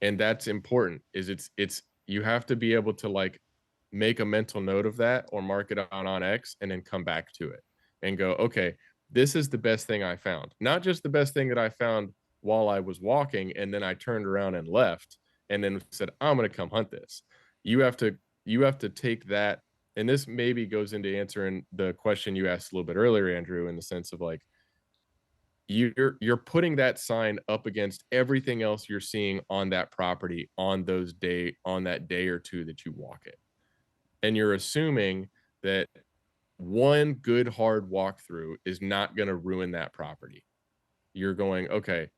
And that's important. It's you have to be able to like make a mental note of that or mark it on X and then come back to it and go, okay, this is the best thing I found. Not just the best thing that I found while I was walking and then I turned around and left and then said, I'm going to come hunt this. You have to take that, and this maybe goes into answering the question you asked a little bit earlier, Andrew, in the sense of like you're putting that sign up against everything else you're seeing on that property on that day or two that you walk it. And you're assuming that one good hard walkthrough is not going to ruin that property. You're going, okay,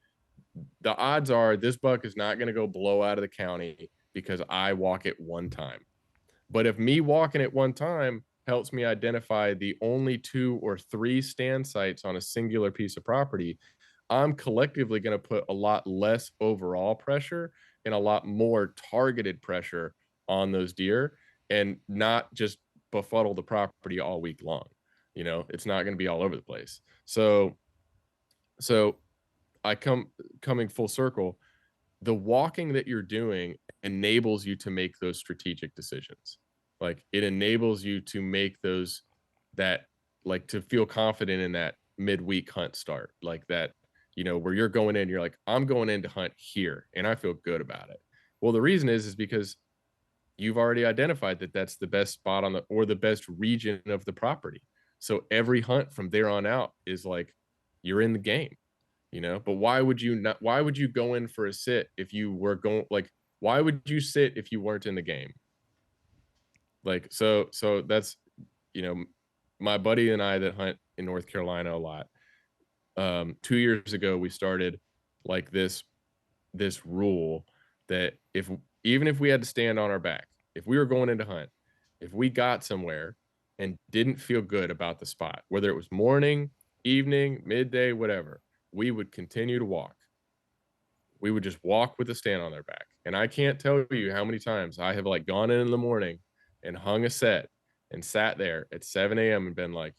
the odds are this buck is not going to go blow out of the county because I walk it one time. But if me walking it one time helps me identify the only 2 or 3 stand sites on a singular piece of property, I'm collectively going to put a lot less overall pressure and a lot more targeted pressure on those deer and not just befuddle the property all week long. It's not going to be all over the place. So I coming full circle, the walking that you're doing enables you to make those strategic decisions. Like it enables you to make those to feel confident in that midweek hunt start, like that, where you're going in, you're like, I'm going in to hunt here and I feel good about it. Well, the reason is because you've already identified that that's the best spot or the best region of the property. So every hunt from there on out is like, you're in the game. But why would you go in for a sit if you were why would you sit if you weren't in the game? Like, so that's, my buddy and I that hunt in North Carolina a lot. 2 years ago, we started like this rule that even if we had to stand on our back, if we were going in to hunt, if we got somewhere and didn't feel good about the spot, whether it was morning, evening, midday, whatever, we would continue to walk. We would just walk with a stand on their back. And I can't tell you how many times I have like gone in the morning and hung a set and sat there at 7 a.m. and been like,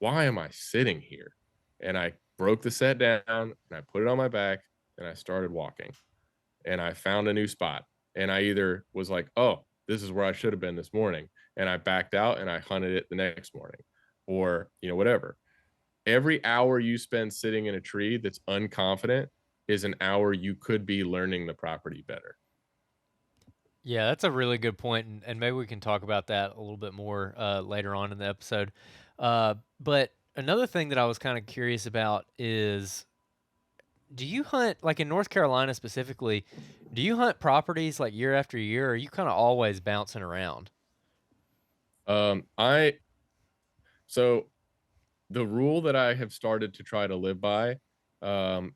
why am I sitting here? And I broke the set down and I put it on my back and I started walking and I found a new spot. And I either was like, oh, this is where I should have been this morning. And I backed out and I hunted it the next morning, or, whatever. Every hour you spend sitting in a tree that's unconfident is an hour you could be learning the property better. Yeah, that's a really good point, and maybe we can talk about that a little bit more later on in the episode. But another thing that I was kind of curious about is, do you hunt, like in North Carolina specifically, do you hunt properties like year after year, or are you kind of always bouncing around? I so the rule that I have started to try to live by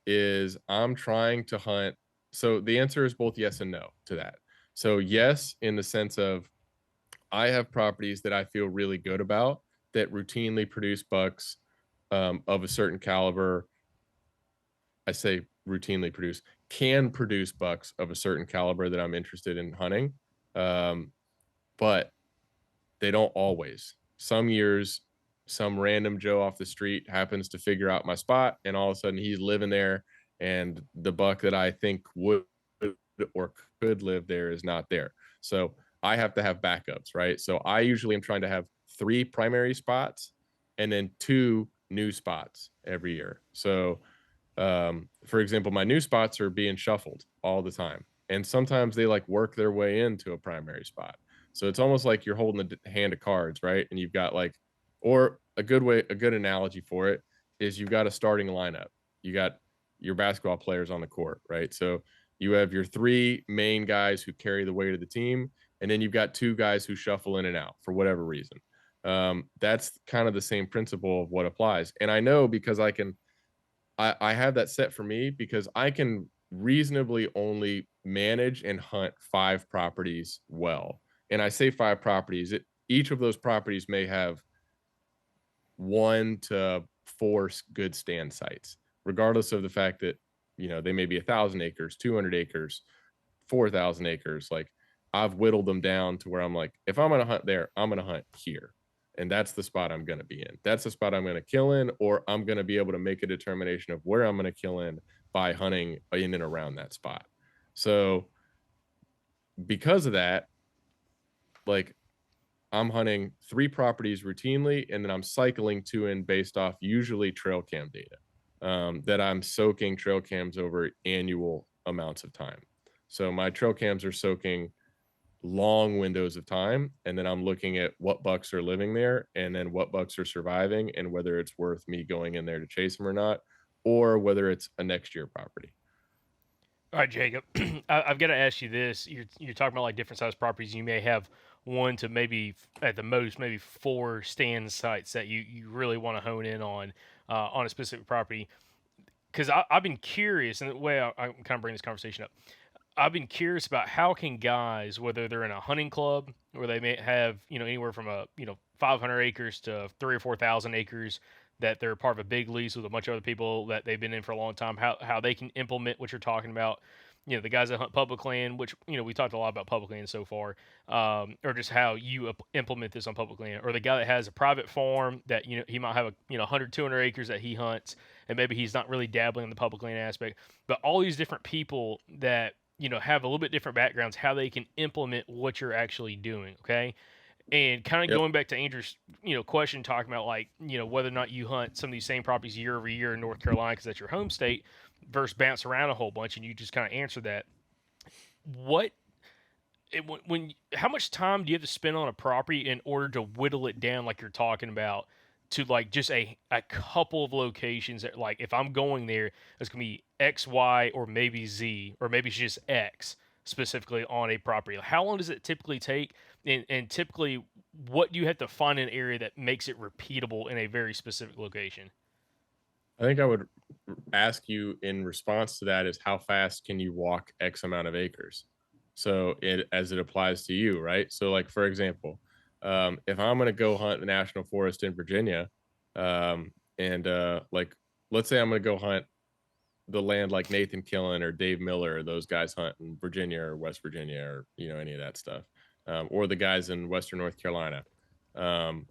is I'm trying to hunt. So the answer is both yes and no to that. So yes, in the sense of I have properties that I feel really good about that routinely produce bucks of a certain caliber. I say routinely produce, can produce bucks of a certain caliber that I'm interested in hunting. Um, but they don't always. Some years, some random Joe off the street happens to figure out my spot, and all of a sudden he's living there, and the buck that I think would or could live there is not there. So I have to have backups, right? So I usually am trying to have 3 primary spots and then 2 new spots every year. So for example, my new spots are being shuffled all the time, and sometimes they like work their way into a primary spot. So it's almost like you're holding a hand of cards, right? And you've got like, or a good analogy for it is you've got a starting lineup. You got your basketball players on the court, right? So you have your 3 main guys who carry the weight of the team, and then you've got 2 guys who shuffle in and out for whatever reason. That's kind of the same principle of what applies. And I know because I have that set for me because I can reasonably only manage and hunt 5 properties well. And I say 5 properties, each of those properties may have 1 to 4 good stand sites, regardless of the fact that, they may be 1,000 acres, 200 acres, 4,000 acres. Like I've whittled them down to where I'm like, if I'm going to hunt there, I'm going to hunt here. And that's the spot I'm going to be in. That's the spot I'm going to kill in, or I'm going to be able to make a determination of where I'm going to kill in by hunting in and around that spot. So because of that, like I'm hunting 3 properties routinely, and then I'm cycling 2 in based off usually trail cam data that I'm soaking trail cams over annual amounts of time. So my trail cams are soaking long windows of time, and then I'm looking at what bucks are living there and then what bucks are surviving and whether it's worth me going in there to chase them or not, or whether it's a next year property. All right, Jacob, I've got to ask you this. You're talking about like different size properties. You may have 1 to maybe at the most maybe 4 stand sites that you really want to hone in on a specific property. Because I've been curious, and the way I'm kind of bringing this conversation up, I've been curious about how can guys, whether they're in a hunting club where they may have anywhere from 500 acres to 3 or 4,000 acres, that they're part of a big lease with a bunch of other people that they've been in for a long time, how they can implement what you're talking about. The guys that hunt public land, which we talked a lot about public land so far, or just how you implement this on public land, or the guy that has a private farm that he might have 100, 200 acres that he hunts, and maybe he's not really dabbling in the public land aspect, but all these different people that have a little bit different backgrounds, how they can implement what you're actually doing. Okay. And kind of Yep. going back to Andrew's, question, talking about like, whether or not you hunt some of these same properties year over year in North Carolina because that's your home state, versus bounce around a whole bunch, and you just kind of answer that. What, how much time do you have to spend on a property in order to whittle it down, like you're talking about, to like just a couple of locations that, like, if I'm going there, it's gonna be X, Y, or maybe Z, or maybe it's just X specifically on a property? How long does it typically take? And typically, what do you have to find in an area that makes it repeatable in a very specific location? I think I would ask you in response to that is how fast can you walk X amount of acres? So as it applies to you, right? So like for example, if I'm gonna go hunt the national forest in Virginia, and like let's say I'm gonna go hunt the land like Nathan Killen or Dave Miller, or those guys hunt in Virginia or West Virginia, or any of that stuff, or the guys in Western North Carolina. Um,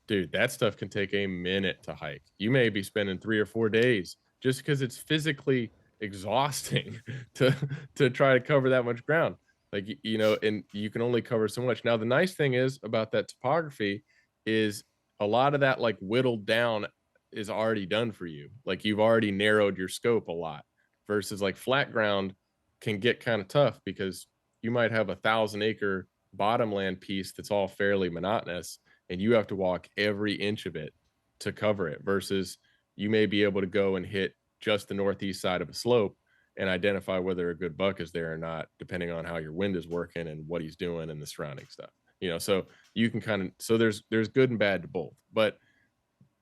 Dude, that stuff can take a minute to hike. You may be spending 3 or 4 days just because it's physically exhausting to try to cover that much ground. Like, and you can only cover so much. Now, the nice thing is about that topography is a lot of that like whittled down is already done for you. Like you've already narrowed your scope a lot versus like flat ground can get kind of tough because you might have 1,000-acre bottomland piece that's all fairly monotonous, and you have to walk every inch of it to cover it, versus you may be able to go and hit just the northeast side of a slope and identify whether a good buck is there or not, depending on how your wind is working and what he's doing and the surrounding stuff. So you can kind of, so there's good and bad to both. But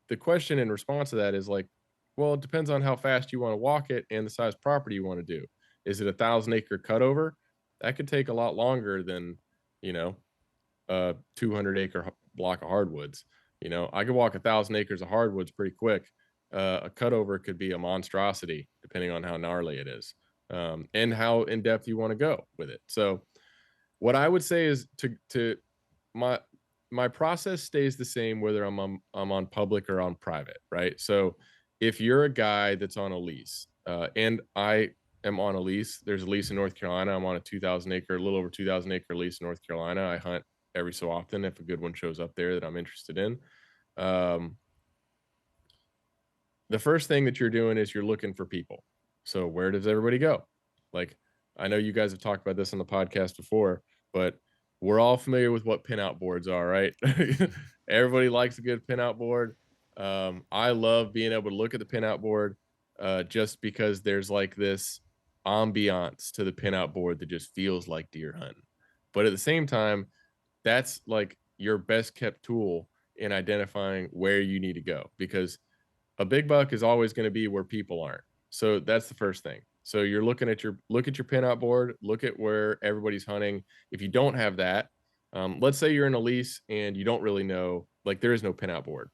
the question in response to that is like, well, it depends on how fast you want to walk it and the size property you want to do. Is it 1,000-acre cutover? That could take a lot longer than, a 200-acre block of hardwoods. I could walk 1,000 acres of hardwoods pretty quick. A cutover could be a monstrosity, depending on how gnarly it is, and how in depth you want to go with it. So, what I would say is to my process stays the same whether I'm on public or on private, right? So, if you're a guy that's on a lease, and I am on a lease, there's a lease in North Carolina. I'm on a 2,000-acre, a little over 2,000-acre lease in North Carolina. I hunt every so often if a good one shows up there that I'm interested in. The first thing that you're doing is you're looking for people. So where does everybody go? Like, I know you guys have talked about this on the podcast before, but we're all familiar with what pinout boards are, right? Everybody likes a good pinout board. I love being able to look at the pinout board, just because there's like this ambiance to the pinout board that just feels like deer hunting. But at the same time, that's like your best kept tool in identifying where you need to go, because a big buck is always going to be where people aren't. So that's the first thing. So you're look at your pinout board, look at where everybody's hunting. If you don't have that, let's say you're in a lease and you don't really know, like there is no pinout board.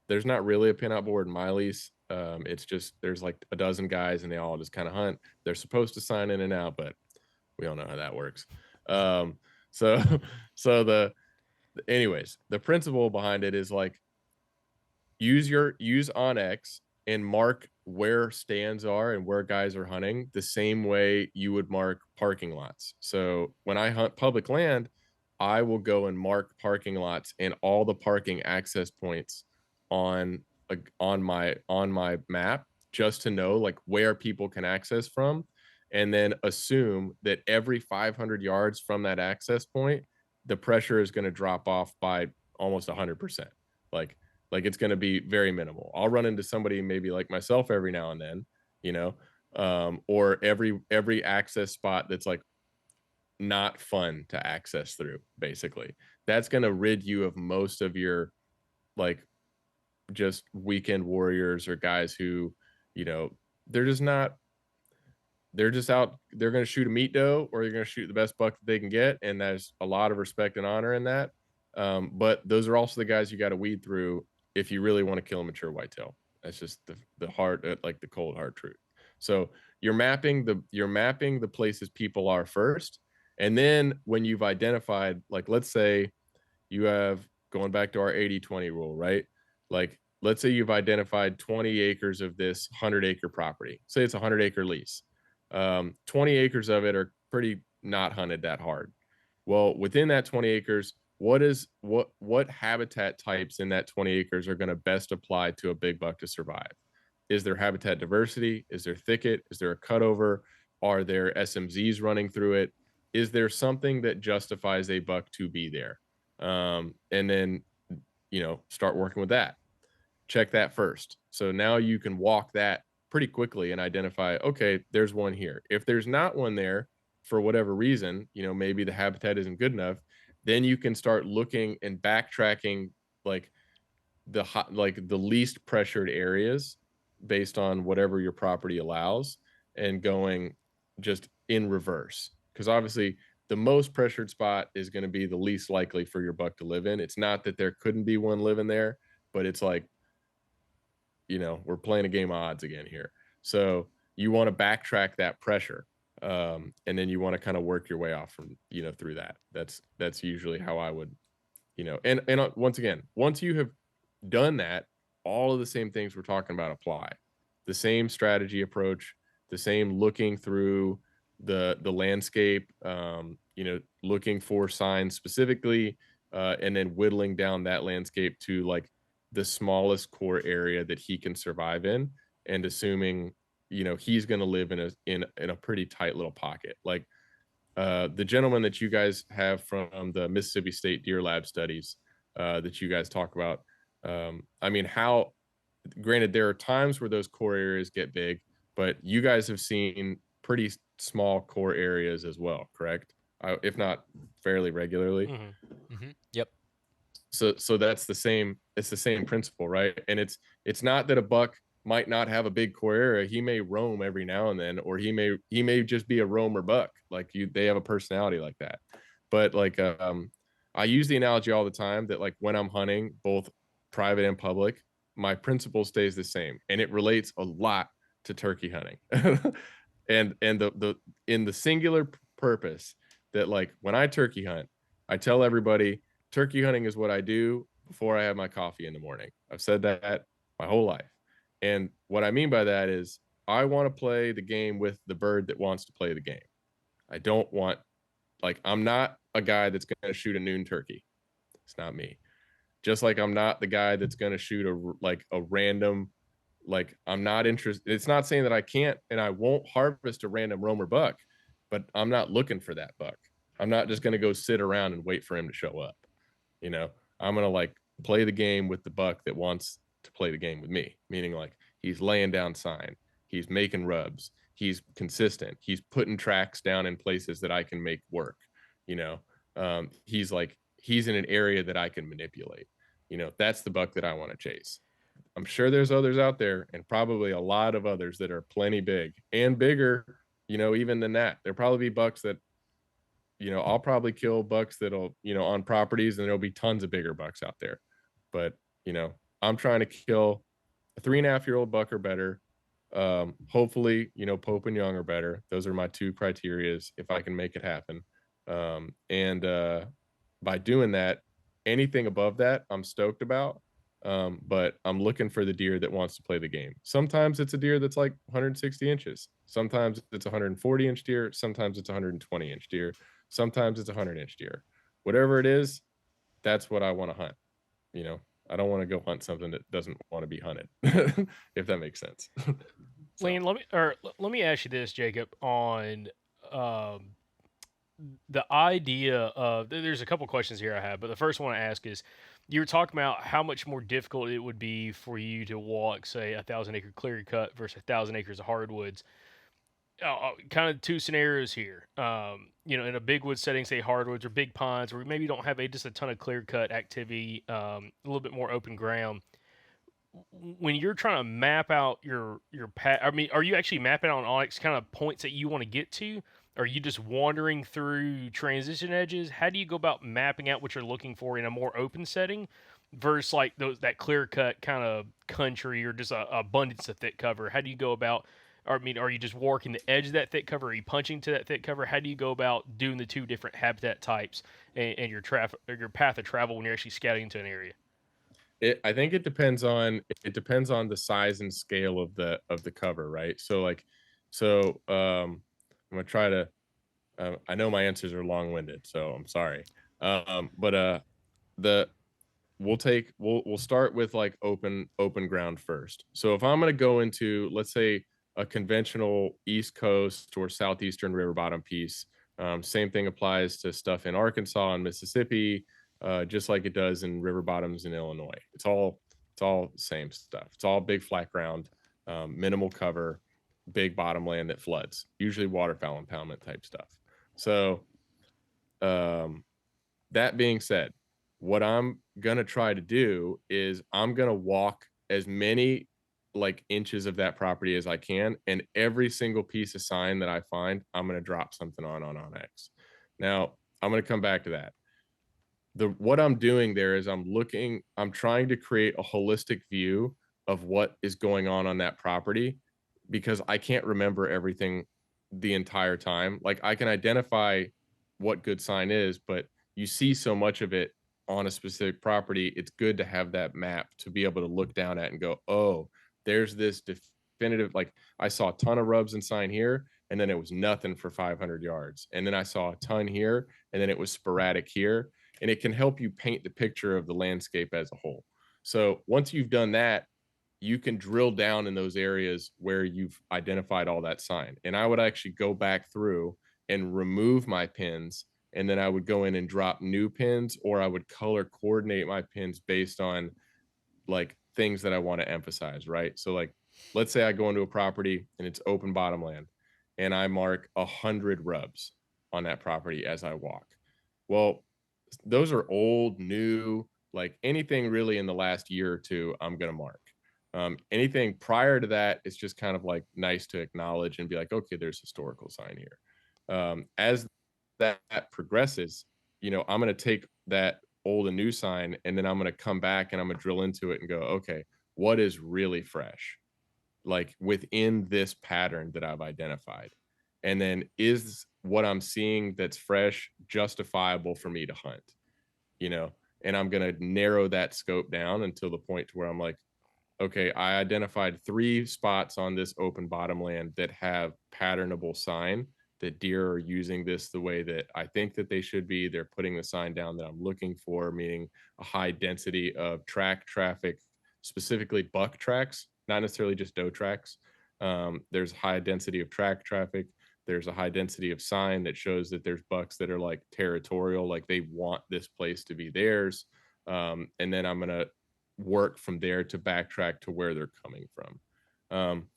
There's not really a pinout board in my lease. It's just, there's like a dozen guys and they all just kind of hunt. They're supposed to sign in and out, but we all know how that works. So anyways, the principle behind it is like, use OnX and mark where stands are and where guys are hunting the same way you would mark parking lots. So when I hunt public land, I will go and mark parking lots and all the parking access points on my map, just to know like where people can access from, and then assume that every 500 yards from that access point, the pressure is going to drop off by almost 100%. Like it's going to be very minimal. I'll run into somebody maybe like myself every now and then, or every access spot that's like not fun to access through, basically. That's going to rid you of most of your like just weekend warriors or guys who, they're just out, they're going to shoot a meat doe, or they're going to shoot the best buck that they can get. And there's a lot of respect and honor in that. But those are also the guys you got to weed through if you really want to kill a mature whitetail. That's just the hard, like the cold hard truth. So you're mapping the places people are first. And then when you've identified, like, let's say you have, going back to our 80-20 rule, right? Like, let's say you've identified 20 acres of this 100-acre property. Say it's a 100-acre lease. 20 acres of it are pretty not hunted that hard. Well, within that 20 acres, what habitat types in that 20 acres are going to best apply to a big buck to survive? Is there habitat diversity? Is there thicket? Is there a cutover? Are there SMZs running through it? Is there something that justifies a buck to be there? And then, start working with that. Check that first. So now you can walk that pretty quickly and identify, okay, there's one here. If there's not one there for whatever reason, maybe the habitat isn't good enough, then you can start looking and backtracking like the least pressured areas based on whatever your property allows, and going just in reverse. Because obviously the most pressured spot is going to be the least likely for your buck to live in. It's not that there couldn't be one living there, but it's like, we're playing a game of odds again here. So you want to backtrack that pressure. And then you want to kind of work your way off from, through that. That's usually how I would, and once again, once you have done that, all of the same things we're talking about apply. The same strategy approach, the same looking through the landscape, looking for signs specifically, and then whittling down that landscape to like the smallest core area that he can survive in, and assuming he's going to live in a pretty tight little pocket. Like the gentleman that you guys have from the Mississippi State Deer Lab studies that you guys talk about, I mean, how, granted, there are times where those core areas get big, but you guys have seen pretty small core areas as well, correct? If not fairly regularly. Yep. So that's the same. It's the same principle, right? And it's not that a buck might not have a big core area. He may roam every now and then, or he may just be a roamer buck. Like they have a personality like that. But like I use the analogy all the time that like when I'm hunting, both private and public, my principle stays the same, and it relates a lot to turkey hunting. and the in the singular purpose that like when I turkey hunt, I tell everybody turkey hunting is what I do before I have my coffee in the morning. I've said that my whole life. And what I mean by that is I want to play the game with the bird that wants to play the game. I don't want, like, I'm not a guy that's going to shoot a noon turkey. It's not me. Just like I'm not the guy that's going to shoot a random, like, I'm not interested. It's not saying that I can't and I won't harvest a random roamer buck, but I'm not looking for that buck. I'm not just going to go sit around and wait for him to show up. You know, I'm going to like play the game with the buck that wants to play the game with me, meaning like he's laying down sign, he's making rubs, he's consistent, he's putting tracks down in places that I can make work. You know, he's in an area that I can manipulate. You know, that's the buck that I want to chase. I'm sure there's others out there, and probably a lot of others that are plenty big and bigger, you know, even than that. There'll probably be bucks that, you know, I'll probably kill bucks that'll, you know, on properties, and there'll be tons of bigger bucks out there. But, you know, I'm trying to kill a 3.5-year-old buck or better. Hopefully, you know, Pope and Young are better. Those are my two criterias if I can make it happen. By doing that, anything above that, I'm stoked about. But I'm looking for the deer that wants to play the game. Sometimes it's a deer that's like 160 inches. Sometimes it's a 140-inch deer. Sometimes it's a 120-inch deer. Sometimes it's a 100-inch deer. Whatever it is, that's what I want to hunt. You know, I don't want to go hunt something that doesn't want to be hunted, if that makes sense. Lane, let me ask you this, Jacob, on the idea of, there's a couple questions here I have, but the first one I ask is, you were talking about how much more difficult it would be for you to walk, say, 1,000-acre clear cut versus 1,000 acres of hardwoods. Kind of two scenarios here. You know, in a big wood setting, say hardwoods or big pines, where maybe you don't have just a ton of clear cut activity, a little bit more open ground. When you're trying to map out your path, I mean, are you actually mapping out on Onyx kind of points that you want to get to? Are you just wandering through transition edges? How do you go about mapping out what you're looking for in a more open setting versus like that clear cut kind of country or just a abundance of thick cover? How do you go about, I mean, are you just working the edge of that thick cover? Are you punching to that thick cover? How do you go about doing the two different habitat types and your path of travel when you're actually scouting into an area? I think it depends on the size and scale of the cover, right? So I'm gonna try to. I know my answers are long-winded, so I'm sorry. But we'll start with like open ground first. So if I'm gonna go into, let's say, a conventional East Coast or Southeastern river bottom piece, same thing applies to stuff in Arkansas and Mississippi, just like it does in river bottoms in Illinois. It's all the same stuff. It's all big flat ground, minimal cover, big bottom land that floods, usually waterfowl impoundment type stuff. So that being said, what I'm gonna try to do is I'm gonna walk as many like inches of that property as I can, and every single piece of sign that I find, I'm gonna drop something on Onyx. Now I'm gonna come back to that. What I'm doing there is I'm trying to create a holistic view of what is going on that property, because I can't remember everything the entire time. Like I can identify what good sign is, but you see so much of it on a specific property. It's good to have that map to be able to look down at and go, oh, there's this definitive, like I saw a ton of rubs and sign here, and then it was nothing for 500 yards. And then I saw a ton here, and then it was sporadic here. And it can help you paint the picture of the landscape as a whole. So once you've done that, you can drill down in those areas where you've identified all that sign. And I would actually go back through and remove my pins, and then I would go in and drop new pins, or I would color coordinate my pins based on like things that I want to emphasize, right? So like, let's say I go into a property and it's open bottom land, and I mark 100 rubs on that property as I walk. Well, those are old, new, like anything really in the last year or two, I'm gonna mark. Anything prior to that, it's just kind of like nice to acknowledge and be like, okay, there's historical sign here. As that progresses, you know, I'm going to take that old and new sign, and then I'm going to come back and I'm going to drill into it and go, okay, what is really fresh, like within this pattern that I've identified? And then is what I'm seeing that's fresh justifiable for me to hunt, you know? And I'm going to narrow that scope down until the point to where I'm like, okay, I identified 3 spots on this open bottom land that have patternable sign, that deer are using this the way that I think that they should be. They're putting the sign down that I'm looking for, meaning a high density of track traffic, specifically buck tracks, not necessarily just doe tracks. There's high density of track traffic. There's a high density of sign that shows that there's bucks that are like territorial, like they want this place to be theirs. And then I'm going to work from there to backtrack to where they're coming from.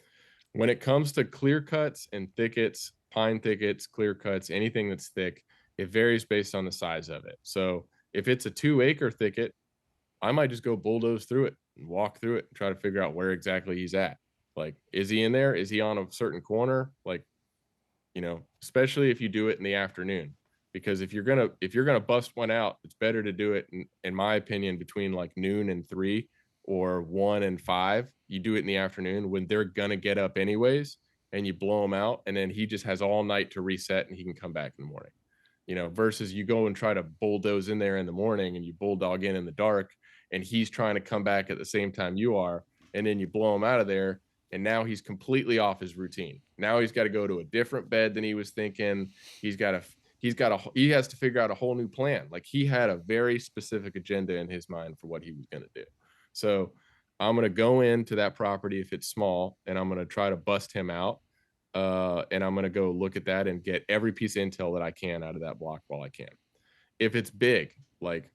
When it comes to clear cuts and thickets, pine thickets, clear cuts, anything that's thick, it varies based on the size of it. So if it's a 2-acre thicket, I might just go bulldoze through it and walk through it and try to figure out where exactly he's at. Like, is he in there? Is he on a certain corner? Like, you know, especially if you do it in the afternoon, because if you're gonna bust one out, it's better to do it in my opinion between like noon and 3 or 1 and 5. You do it in the afternoon when they're gonna get up anyways, and you blow them out, and then he just has all night to reset and he can come back in the morning, you know, versus you go and try to bulldoze in there in the morning and you bulldog in the dark, and he's trying to come back at the same time you are, and then you blow him out of there, and now he's completely off his routine. Now he's got to go to a different bed than he was thinking. He has to figure out a whole new plan. Like, he had a very specific agenda in his mind for what he was going to do. So I'm going to go into that property if it's small, and I'm going to try to bust him out. And I'm going to go look at that and get every piece of intel that I can out of that block while I can. If it's big, like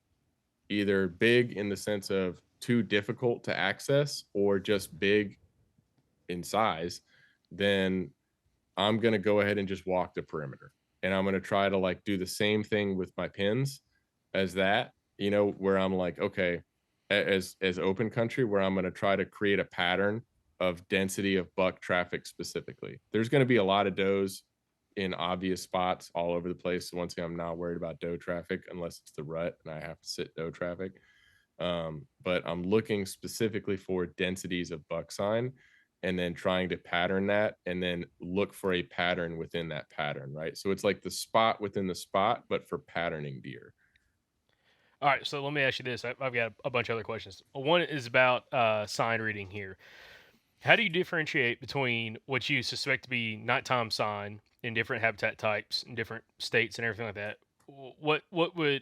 either big in the sense of too difficult to access or just big in size, then I'm going to go ahead and just walk the perimeter. And I'm going to try to like do the same thing with my pins as that, you know, where I'm like, okay, as open country, where I'm going to try to create a pattern of density of buck traffic specifically. There's going to be a lot of does in obvious spots all over the place. So once again, I'm not worried about doe traffic unless it's the rut and I have to sit doe traffic. But I'm looking specifically for densities of buck sign, and then trying to pattern that, and then look for a pattern within that pattern, right? So it's like the spot within the spot, but for patterning deer. All right, so let me ask you this. I've got a bunch of other questions. One is about sign reading here. How do you differentiate between what you suspect to be nighttime sign in different habitat types in different states and everything like that?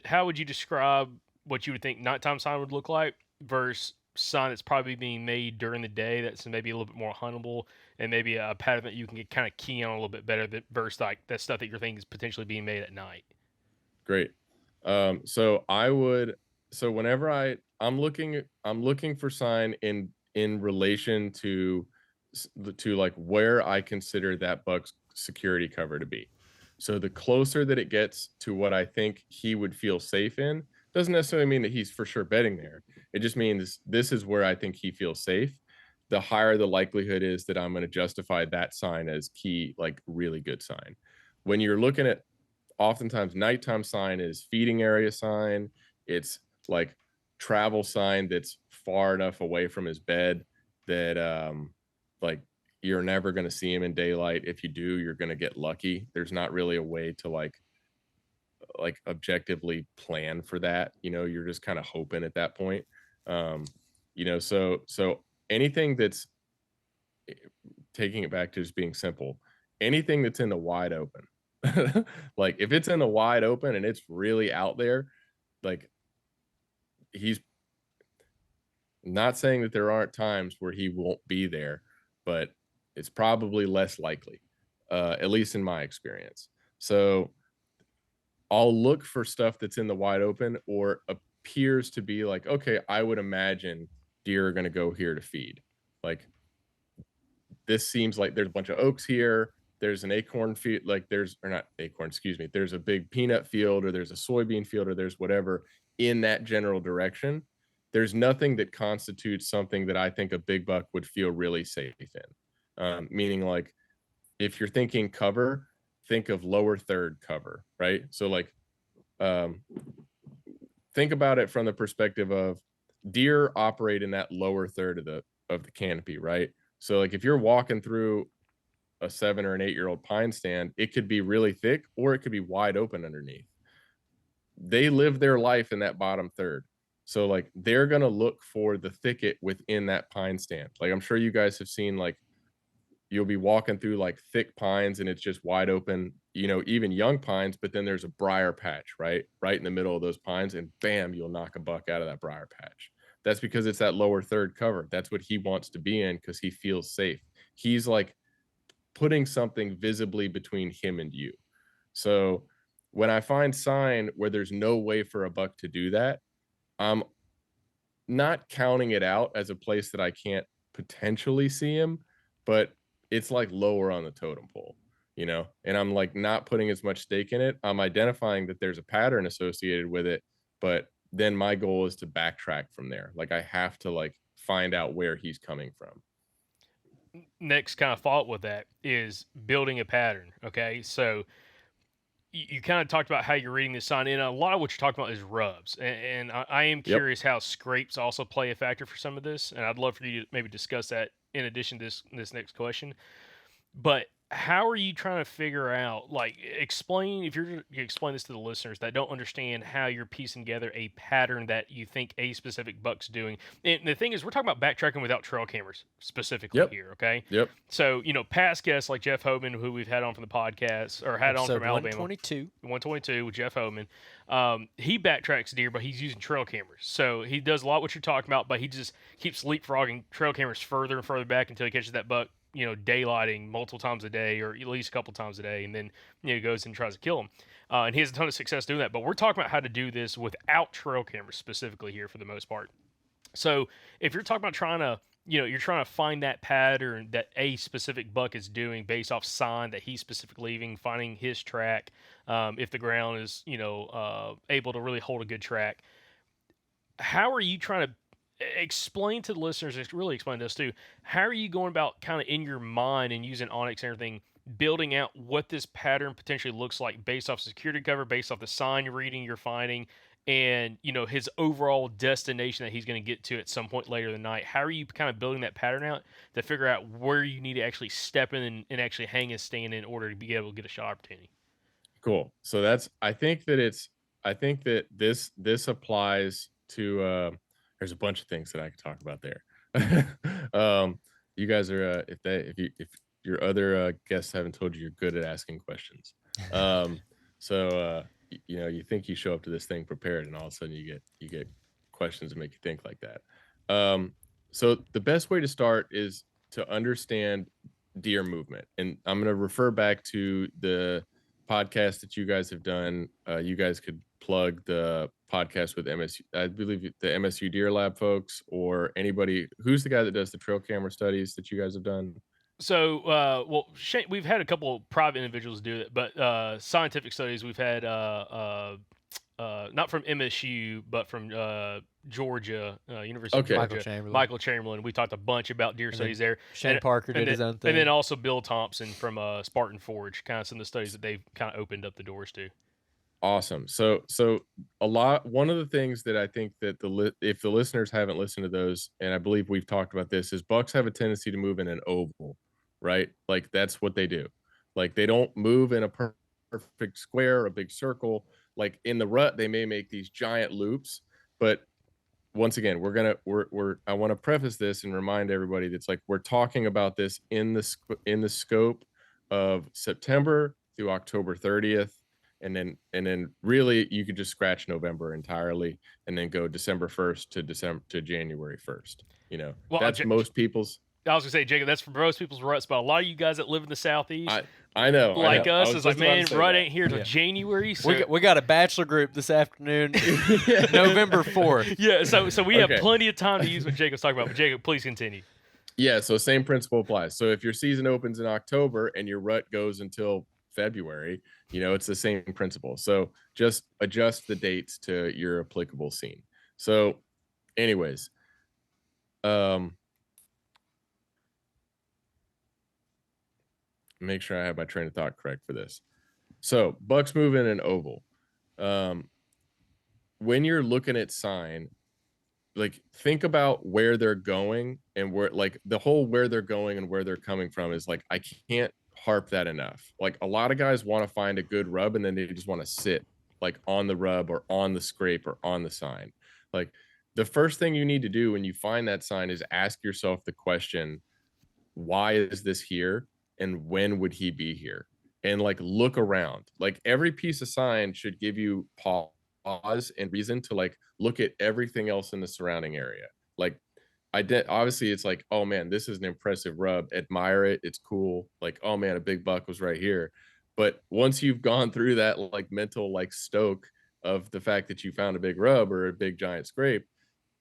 How would you describe what you would think nighttime sign would look like versus sign that's probably being made during the day that's maybe a little bit more huntable and maybe a pattern that you can get kind of key on a little bit better versus like that stuff that you're thinking is potentially being made at night? Great. So whenever I'm looking for sign in relation to like where I consider that buck's security cover to be. So the closer that it gets to what I think he would feel safe in, doesn't necessarily mean that he's for sure bedding there. It just means this is where I think he feels safe. The higher the likelihood is that I'm going to justify that sign as key, like really good sign. When you're looking at, oftentimes nighttime sign is feeding area sign. It's like travel sign that's far enough away from his bed that like you're never going to see him in daylight. If you do, you're going to get lucky. There's not really a way to like objectively plan for that. You know, you're just kind of hoping at that point. You know, so anything that's, taking it back to just being simple, anything that's in the wide open, like if it's in the wide open and it's really out there, like, he's not saying that there aren't times where he won't be there, but it's probably less likely, at least in my experience. So I'll look for stuff that's in the wide open or appears to be like, okay, I would imagine deer are going to go here to feed. Like, this seems like there's a bunch of oaks here. There's an acorn field, like there's, or not acorn, excuse me. There's a big peanut field, or there's a soybean field, or there's whatever in that general direction. There's nothing that constitutes something that I think a big buck would feel really safe in. Meaning, like, if you're thinking cover, think of lower third cover, right? So like, think about it from the perspective of deer operate in that lower third of the canopy, right? So like, if you're walking through a 7 or an 8-year-old pine stand, it could be really thick or it could be wide open underneath. They live their life in that bottom third. So like, they're going to look for the thicket within that pine stand. Like, I'm sure you guys have seen, like, you'll be walking through like thick pines and it's just wide open, even young pines, but then there's a briar patch right in the middle of those pines, and bam, you'll knock a buck out of that briar patch. That's because it's that lower third cover. That's what he wants to be in, because he feels safe. He's like putting something visibly between him and you. So when I find sign where there's no way for a buck to do that, I'm not counting it out as a place that I can't potentially see him, but it's like lower on the totem pole, and I'm like not putting as much stake in it. I'm identifying that there's a pattern associated with it, but then my goal is to backtrack from there. Like, I have to like find out where he's coming from. Next kind of thought with that is building a pattern. Okay, so you kind of talked about how you're reading this sign, and a lot of what you're talking about is rubs. And I am Yep. curious how scrapes also play a factor for some of this, and I'd love for you to maybe discuss that in addition to this next question. But how are you trying to figure out, like, explain, if you explain this to the listeners that don't understand how you're piecing together a pattern that you think a specific buck's doing. And the thing is, we're talking about backtracking without trail cameras specifically Yep. here, okay? Yep. So, past guests like Jeff Homan, who we've had on from the podcast, or had on Episode from Alabama. 122 with Jeff Homan. He backtracks deer, but he's using trail cameras. So he does a lot what you're talking about, but he just keeps leapfrogging trail cameras further and further back until he catches that buck, daylighting multiple times a day, or at least a couple times a day, and then goes and tries to kill him. And he has a ton of success doing that. But we're talking about how to do this without trail cameras specifically here for the most part. So if you're talking about trying to, you're trying to find that pattern that a specific buck is doing based off sign that he's specifically leaving, finding his track, if the ground is, able to really hold a good track. How are you trying to explain to the listeners, really explain to us too, how are you going about kind of in your mind and using Onyx and everything, building out what this pattern potentially looks like based off security cover, based off the sign you're finding, and his overall destination that he's going to get to at some point later in the night? How are you kind of building that pattern out to figure out where you need to actually step in and actually hang a stand in order to be able to get a shot opportunity? Cool. So I think that this applies to, there's a bunch of things that I could talk about there. You guys are, if your other guests haven't told you, you're good at asking questions. You think you show up to this thing prepared, and all of a sudden you get questions that make you think like that. So the best way to start is to understand deer movement, and I'm going to refer back to the podcast that you guys have done. You guys could plug the podcast with MSU, I believe the MSU Deer Lab folks, or anybody. Who's the guy that does the trail camera studies that you guys have done? So, Shane, we've had a couple of private individuals do it, but scientific studies we've had not from MSU, but from Georgia, University of Georgia. Michael Chamberlain. We talked a bunch about deer studies there. Shane Parker did his own thing. And then also Bill Thompson from Spartan Forge, kind of some of the studies that they've kind of opened up the doors to. Awesome. So one of the things that I think that if the listeners haven't listened to those, and I believe we've talked about this, is bucks have a tendency to move in an oval, right? Like, that's what they do. Like, they don't move in a perfect square or a big circle. Like, in the rut, they may make these giant loops, but once again, I want to preface this and remind everybody that's like, we're talking about this in the scope of September through October 30th. And then really you could just scratch November entirely, and then go December 1st to January 1st. Well, that's most people's. I was gonna say, Jacob, that's for most people's ruts, but a lot of you guys that live in the Southeast, I know, like I us, was is like, just about man, to say rut that. ain't here till January. So We got a bachelor group this afternoon, November 4th. yeah, so we have Okay. plenty of time to use what Jacob's talking about. But Jacob, please continue. Yeah, so same principle applies. So if your season opens in October and your rut goes until February, it's the same principle. So just adjust the dates to your applicable scene. So anyways, make sure I have my train of thought correct for this. So bucks move in an oval. When you're looking at sign, like think about where they're going and where, like the whole where they're going and where they're coming from is like, I can't harp that enough. Like a lot of guys want to find a good rub and then they just want to sit like on the rub or on the scrape or on the sign. Like the first thing you need to do when you find that sign is ask yourself the question, why is this here and when would he be here? And like look around. Like every piece of sign should give you pause and reason to like look at everything else in the surrounding area. Like obviously it's like, oh man, this is an impressive rub, admire it, it's cool, like, oh man, a big buck was right here. But once you've gone through that like mental like stoke of the fact that you found a big rub or a big giant scrape,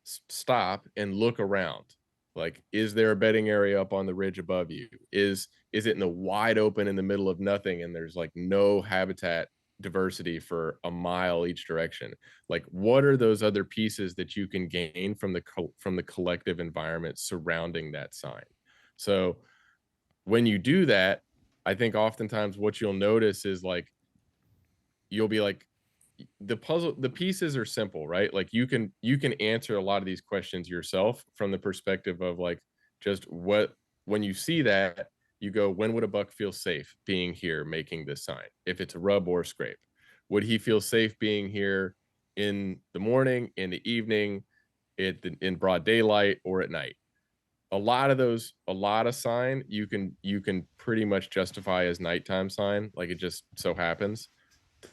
stop and look around. Like, is there a bedding area up on the ridge above you? Is it in the wide open in the middle of nothing and there's like no habitat diversity for a mile each direction? Like, what are those other pieces that you can gain from the collective environment surrounding that sign? So when you do that, I think oftentimes what you'll notice is like, you'll be like, the pieces are simple, right? Like you can answer a lot of these questions yourself from the perspective of like, just when you see that, you go, when would a buck feel safe being here making this sign? If it's a rub or scrape, would he feel safe being here in the morning, in the evening, in broad daylight, or at night? A lot of sign you can pretty much justify as nighttime sign. Like it just so happens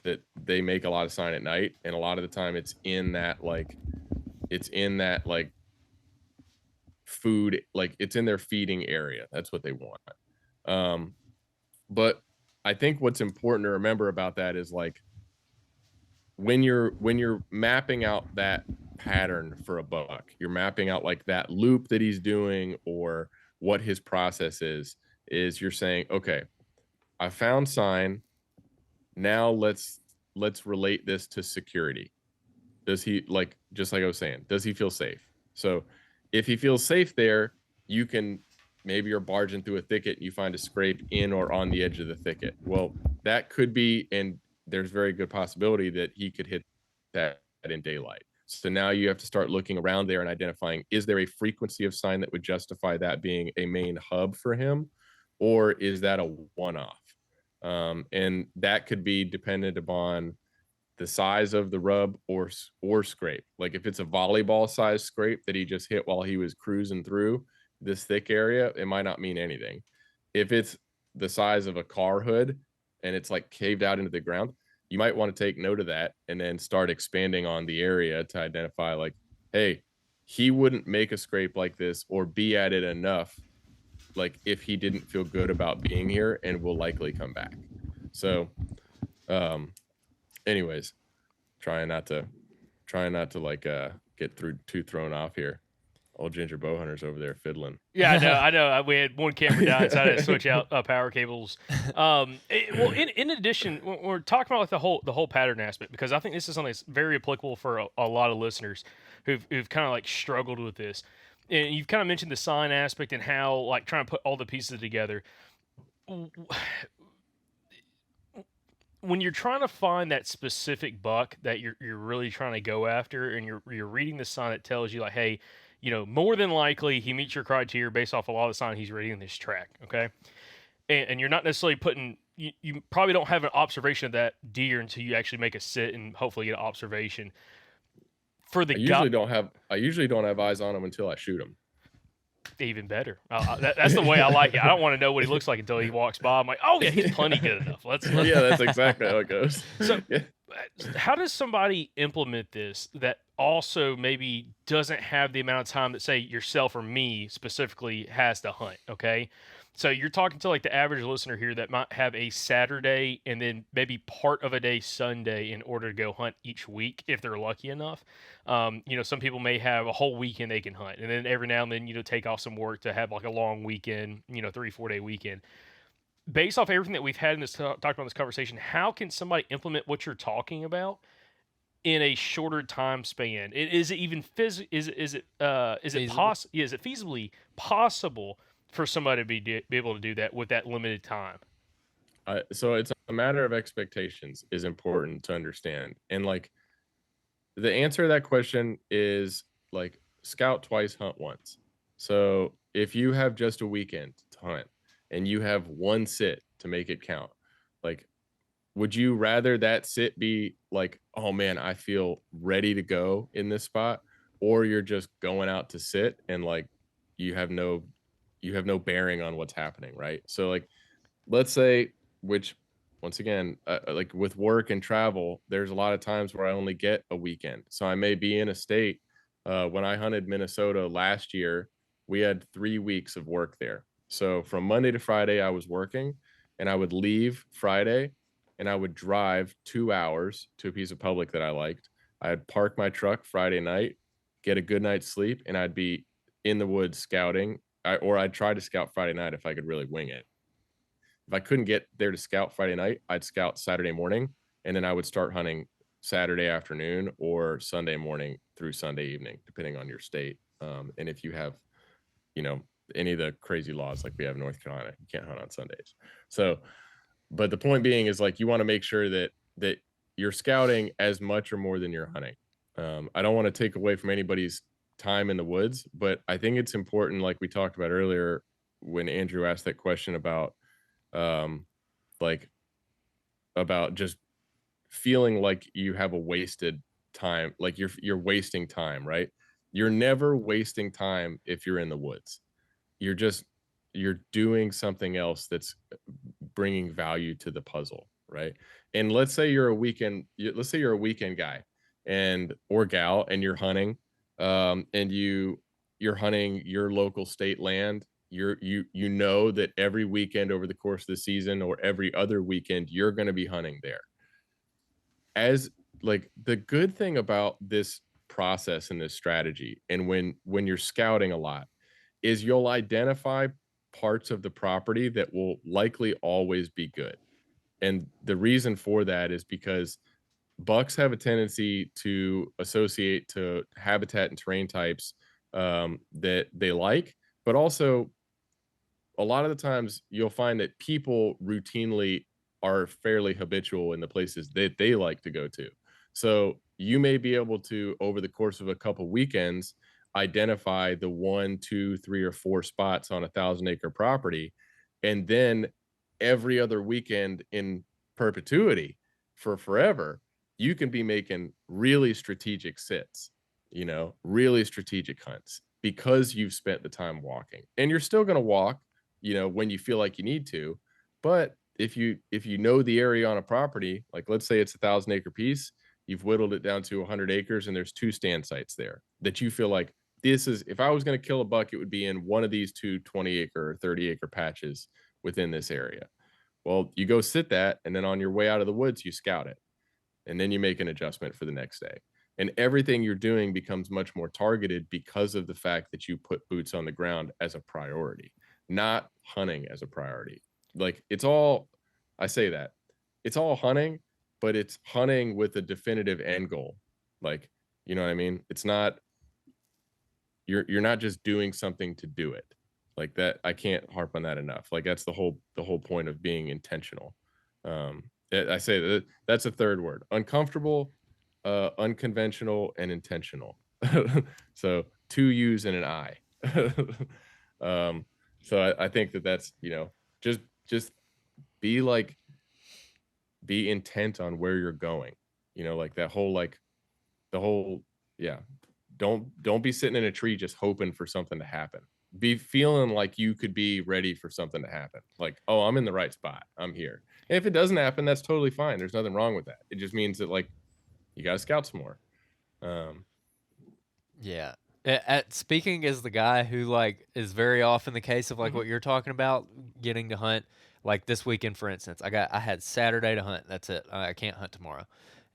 that they make a lot of sign at night, and a lot of the time it's in that food, like it's in their feeding area. That's what they want. But I think what's important to remember about that is like, when you're mapping out that pattern for a buck, you're mapping out like that loop that he's doing or what his process is you're saying, okay, I found sign. Now let's relate this to security. Does he, like, just like I was saying, does he feel safe? So if he feels safe there, you can, maybe you're barging through a thicket and you find a scrape in or on the edge of the thicket. Well, that could be, and there's very good possibility that he could hit that in daylight. So now you have to start looking around there and identifying, is there a frequency of sign that would justify that being a main hub for him? Or is that a one-off? And that could be dependent upon the size of the rub or scrape. Like if it's a volleyball size scrape that he just hit while he was cruising through this thick area, it might not mean anything. If it's the size of a car hood and it's like caved out into the ground, you might want to take note of that and then start expanding on the area to identify like, hey, he wouldn't make a scrape like this or be at it enough, like if he didn't feel good about being here, and will likely come back. So anyways, trying not to like get too thrown off here. Old ginger bow hunters over there fiddling. Yeah, I know. We had one camera down, so I had to switch out power cables. Well, in addition, when we're talking about like the whole pattern aspect, because I think this is something that's very applicable for a lot of listeners who've kind of like struggled with this. And you've kind of mentioned the sign aspect and how like trying to put all the pieces together. When you're trying to find that specific buck that you're really trying to go after, and you're reading the sign that tells you like, hey, more than likely he meets your criteria based off a lot of the sign he's reading in this track, okay? And you're not necessarily putting, you probably don't have an observation of that deer until you actually make a sit and hopefully get an observation. For the I usually don't have eyes on him until I shoot him. Even better. That's the way I like it. I don't want to know what he looks like until he walks by. I'm like, oh yeah, he's plenty good enough. Yeah, that's exactly how it goes. So, yeah. How does somebody implement this that also maybe doesn't have the amount of time that say yourself or me specifically has to hunt. Okay. So you're talking to like the average listener here that might have a Saturday and then maybe part of a day Sunday in order to go hunt each week if they're lucky enough. Some people may have a whole weekend they can hunt, and then every now and then take off some work to have like a long weekend, 3-4 day weekend. Based off everything that we've had in this talked about in this conversation, how can somebody implement what you're talking about in a shorter time span? Is it even is it Feasible. is it feasibly possible for somebody to be able to do that with that limited time? So it's a matter of expectations is important to understand. And like the answer to that question is like scout twice, hunt once. So if you have just a weekend to hunt and you have one sit to make it count, like would you rather that sit be like, oh man, I feel ready to go in this spot, or you're just going out to sit and like you have no bearing on what's happening, right? So like let's say, which once again, like with work and travel, there's a lot of times where I only get a weekend. So I may be in a state. When I hunted Minnesota last year, we had 3 weeks of work there. So from Monday to Friday, I was working, and I would leave Friday, and I would drive 2 hours to a piece of public that I liked. I'd park my truck Friday night, get a good night's sleep, and I'd be in the woods scouting. Or I'd try to scout Friday night if I could really wing it. If I couldn't get there to scout Friday night, I'd scout Saturday morning, and then I would start hunting Saturday afternoon or Sunday morning through Sunday evening, depending on your state. And if you have, any of the crazy laws like we have in North Carolina, you can't hunt on Sundays. So, but the point being is like you want to make sure that you're scouting as much or more than you're hunting. I don't want to take away from anybody's time in the woods, but I think it's important, like we talked about earlier when Andrew asked that question about um like about just feeling like you have a wasted time, like you're wasting time, right? You're never wasting time if you're in the woods. You're doing something else that's bringing value to the puzzle, right? And let's say you're a weekend guy and or gal, and you're hunting, and you're hunting your local state land. You know that every weekend over the course of the season or every other weekend you're going to be hunting there. As like the good thing about this process and this strategy, and when you're scouting a lot, is you'll identify parts of the property that will likely always be good. And the reason for that is because bucks have a tendency to associate to habitat and terrain types that they like, but also a lot of the times you'll find that people routinely are fairly habitual in the places that they like to go to. So you may be able to, over the course of a couple weekends, identify the 1, 2, 3, or 4 spots on 1,000-acre property, and then every other weekend in perpetuity for forever, you can be making really strategic sits, really strategic hunts because you've spent the time walking. And you're still going to walk, when you feel like you need to. But if you know the area on a property, like let's say it's 1,000-acre piece, you've whittled it down to 100 acres, and there's 2 stand sites there that you feel like this is, if I was going to kill a buck, it would be in one of these 2 20-acre or 30-acre patches within this area. Well, you go sit that, and then on your way out of the woods, you scout it, and then you make an adjustment for the next day. And everything you're doing becomes much more targeted because of the fact that you put boots on the ground as a priority, not hunting as a priority. Like I say that it's all hunting, but it's hunting with a definitive end goal. Like, you know what I mean? It's not, you're not just doing something to do it. Like that, I can't harp on that enough. Like that's the whole point of being intentional. I say that's a third word: uncomfortable, unconventional, and intentional. So 2 U's and an I. So I think that's just be intent on where you're going. Like that whole yeah. Don't be sitting in a tree just hoping for something to happen. Be feeling like you could be ready for something to happen. Like, oh, I'm in the right spot. I'm here. And if it doesn't happen, that's totally fine. There's nothing wrong with that. It just means that like you got to scout some more. Yeah. Speaking as the guy who like is very often the case of like what you're talking about, getting to hunt. Like this weekend, for instance, I had Saturday to hunt. That's it. I can't hunt tomorrow,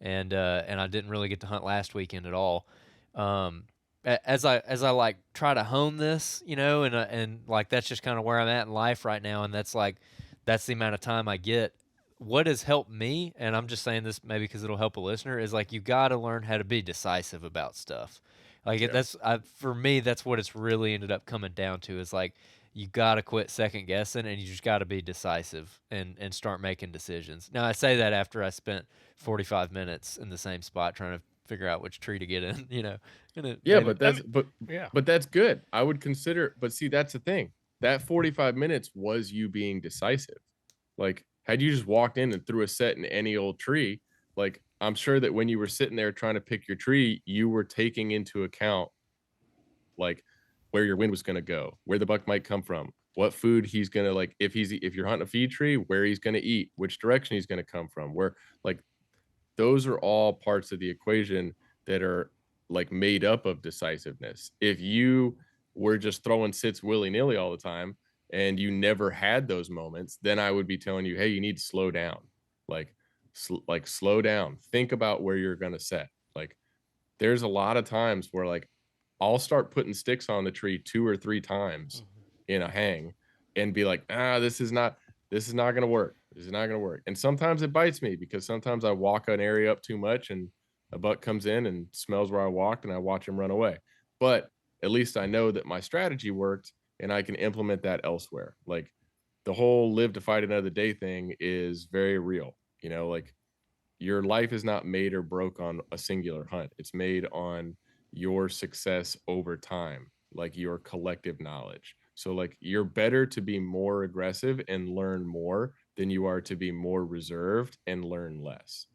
and I didn't really get to hunt last weekend at all. Um, as I like try to hone this, and like that's just kind of where I'm at in life right now, and that's the amount of time I get. What has helped me, and I'm just saying this maybe because it'll help a listener, is like you got to learn how to be decisive about stuff. Like Yeah. for me, that's what it's really ended up coming down to is like you got to quit second guessing and you just got to be decisive and start making decisions. Now I say that after I spent 45 minutes in the same spot trying to figure out which tree to get in, and it Yeah, made but it. that's Yeah. but that's good. I would consider, but see, that's the thing. That 45 minutes was you being decisive. Like, had you just walked in and threw a set in any old tree, like I'm sure that when you were sitting there trying to pick your tree, you were taking into account like where your wind was going to go, where the buck might come from, what food he's going to like, if you're hunting a feed tree, where he's going to eat, which direction he's going to come from, where like those are all parts of the equation that are like made up of decisiveness. If you were just throwing sits willy-nilly all the time and you never had those moments, then I would be telling you, hey, you need to slow down. Like slow down. Think about where you're going to set. Like there's a lot of times where like I'll start putting sticks on the tree 2 or 3 times in a hang and be like, this is not going to work. This is not going to work. And sometimes it bites me because sometimes I walk an area up too much and a buck comes in and smells where I walked and I watch him run away. But at least I know that my strategy worked and I can implement that elsewhere. Like the whole live to fight another day thing is very real. Like your life is not made or broke on a singular hunt. It's made on your success over time, like your collective knowledge. So like you're better to be more aggressive and learn more than you are to be more reserved and learn less.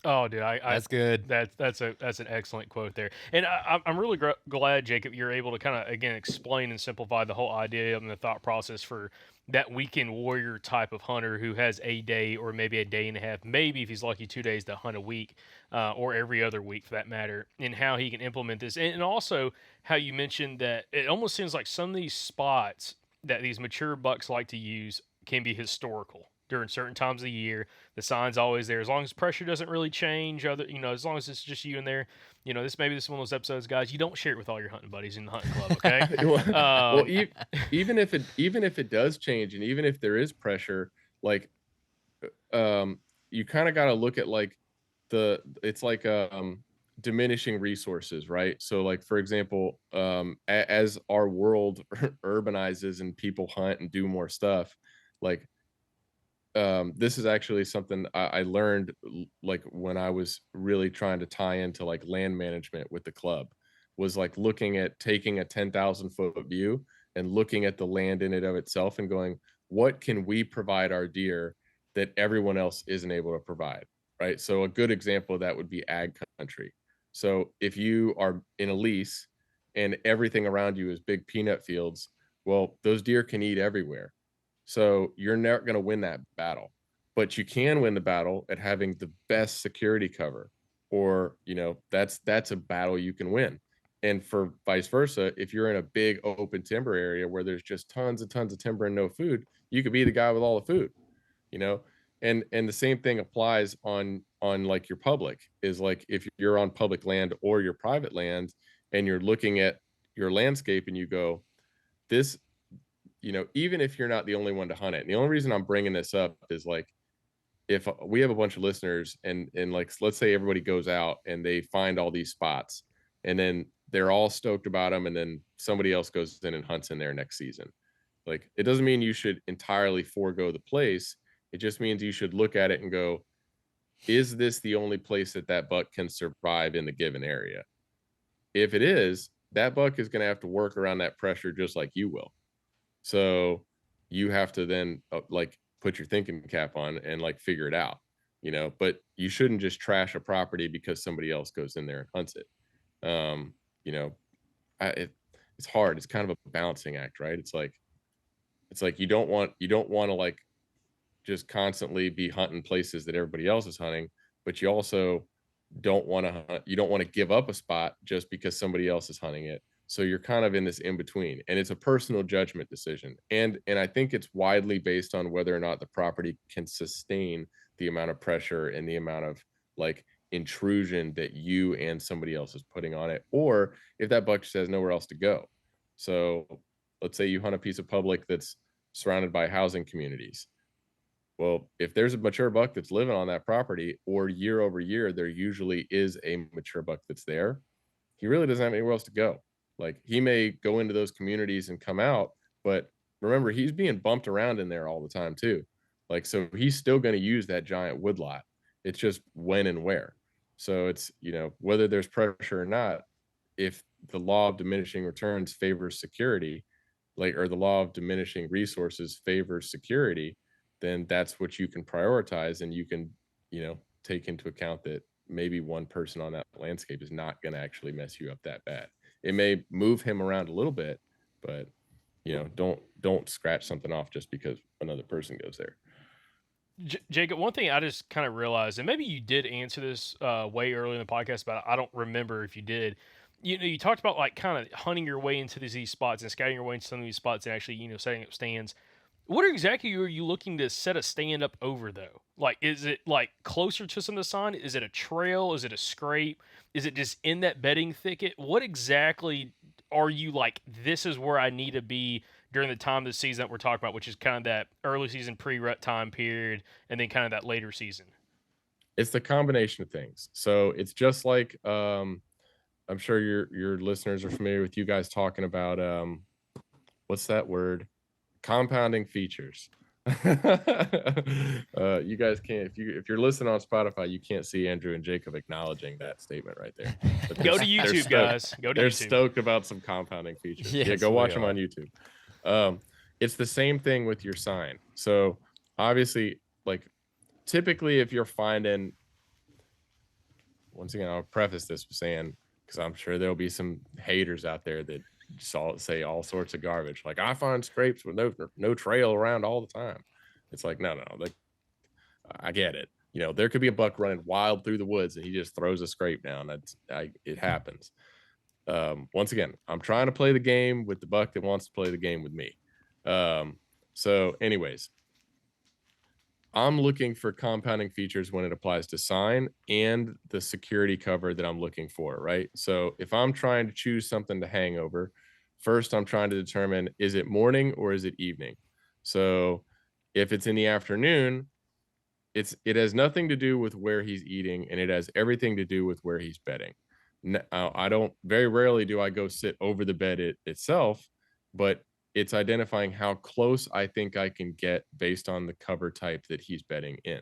Oh, dude, That's good. that's an excellent quote there, and I'm really glad, Jacob, you're able to kind of again explain and simplify the whole idea and the thought process for that weekend warrior type of hunter who has a day or maybe a day and a half, maybe if he's lucky 2 days to hunt a week, or every other week for that matter, and how he can implement this, and also how you mentioned that it almost seems like some of these spots that these mature bucks like to use can be historical during certain times of the year. The sign's always there as long as pressure doesn't really change. As long as it's just you in there. This is one of those episodes, guys. You don't share it with all your hunting buddies in the hunting club, okay? Well, even if it does change, and even if there is pressure, like you kind of got to look at like it's like diminishing resources, right? So like for example, as our world urbanizes and people hunt and do more stuff, like this is actually something I learned like when I was really trying to tie into like land management with the club, was like looking at taking a 10,000-foot view and looking at the land in it of itself and going, what can we provide our deer that everyone else isn't able to provide, right? So a good example of that would be ag country. So if you are in a lease and everything around you is big peanut fields, well, those deer can eat everywhere, so you're never going to win that battle, but you can win the battle at having the best security cover, or that's a battle you can win. And for vice versa, if you're in a big open timber area where there's just tons of timber and no food, you could be the guy with all the food, you know. And the same thing applies on like your public, is like if you're on public land or your private land and you're looking at your landscape and you go, this, even if you're not the only one to hunt it. And the only reason I'm bringing this up is like, if we have a bunch of listeners and like, let's say everybody goes out and they find all these spots and then they're all stoked about them. And then somebody else goes in and hunts in there next season. Like, it doesn't mean you should entirely forego the place. It just means you should look at it and go, is this the only place that buck can survive in the given area? If it is, that buck is going to have to work around that pressure just like you will. So you have to then like put your thinking cap on and like figure it out, but you shouldn't just trash a property because somebody else goes in there and hunts it. Um, you know, it's hard. It's kind of a balancing act, right? It's like you don't want to like just constantly be hunting places that everybody else is hunting, but you also don't want to hunt. You don't want to give up a spot just because somebody else is hunting it. So you're kind of in this in between, and it's a personal judgment decision. And I think it's widely based on whether or not the property can sustain the amount of pressure and the amount of like intrusion that you and somebody else is putting on it, or if that buck just has nowhere else to go. So let's say you hunt a piece of public that's surrounded by housing communities. Well, if there's a mature buck that's living on that property, or year over year, there usually is a mature buck that's there, he really doesn't have anywhere else to go. Like, he may go into those communities and come out, but remember, he's being bumped around in there all the time too. Like, so he's still going to use that giant woodlot. It's just when and where. So it's, whether there's pressure or not, if the law of diminishing returns favors security, like, or the law of diminishing resources favors security, then that's what you can prioritize, and you can, take into account that maybe one person on that landscape is not going to actually mess you up that bad. It may move him around a little bit, but don't scratch something off just because another person goes there. Jacob, one thing I just kind of realized, and maybe you did answer this way early in the podcast, but I don't remember if you did. You talked about like kind of hunting your way into these spots and scouting your way into some of these spots and actually, setting up stands. What exactly are you looking to set a stand up over, though? Like, is it like closer to some of the sign? Is it a trail? Is it a scrape? Is it just in that bedding thicket? What exactly are you like, this is where I need to be during the time of the season that we're talking about, which is kind of that early season pre-rut time period and then kind of that later season? It's the combination of things. So it's just like, I'm sure your listeners are familiar with you guys talking about, what's that word? Compounding features. You guys can't, if you're listening on Spotify, you can't see Andrew and Jacob acknowledging that statement right there. Go to YouTube, guys. Go to they're YouTube. Stoked about some compounding features. Yes, yeah, go watch them on YouTube. It's the same thing with your sign. So obviously, like, typically if you're finding, once again, I'll preface this with saying, because I'm sure there'll be some haters out there that say all sorts of garbage. Like, I find scrapes with no trail around all the time. It's like, no. Like, I get it. There could be a buck running wild through the woods and he just throws a scrape down. It happens. Once again, I'm trying to play the game with the buck that wants to play the game with me. So anyways, I'm looking for compounding features when it applies to sign and the security cover that I'm looking for, right? So if I'm trying to choose something to hang over, first I'm trying to determine, is it morning or is it evening? So if it's in the afternoon, it has nothing to do with where he's eating, and it has everything to do with where he's bedding. I don't, very rarely do I go sit over the bed itself, but it's identifying how close I think I can get based on the cover type that he's bedding in.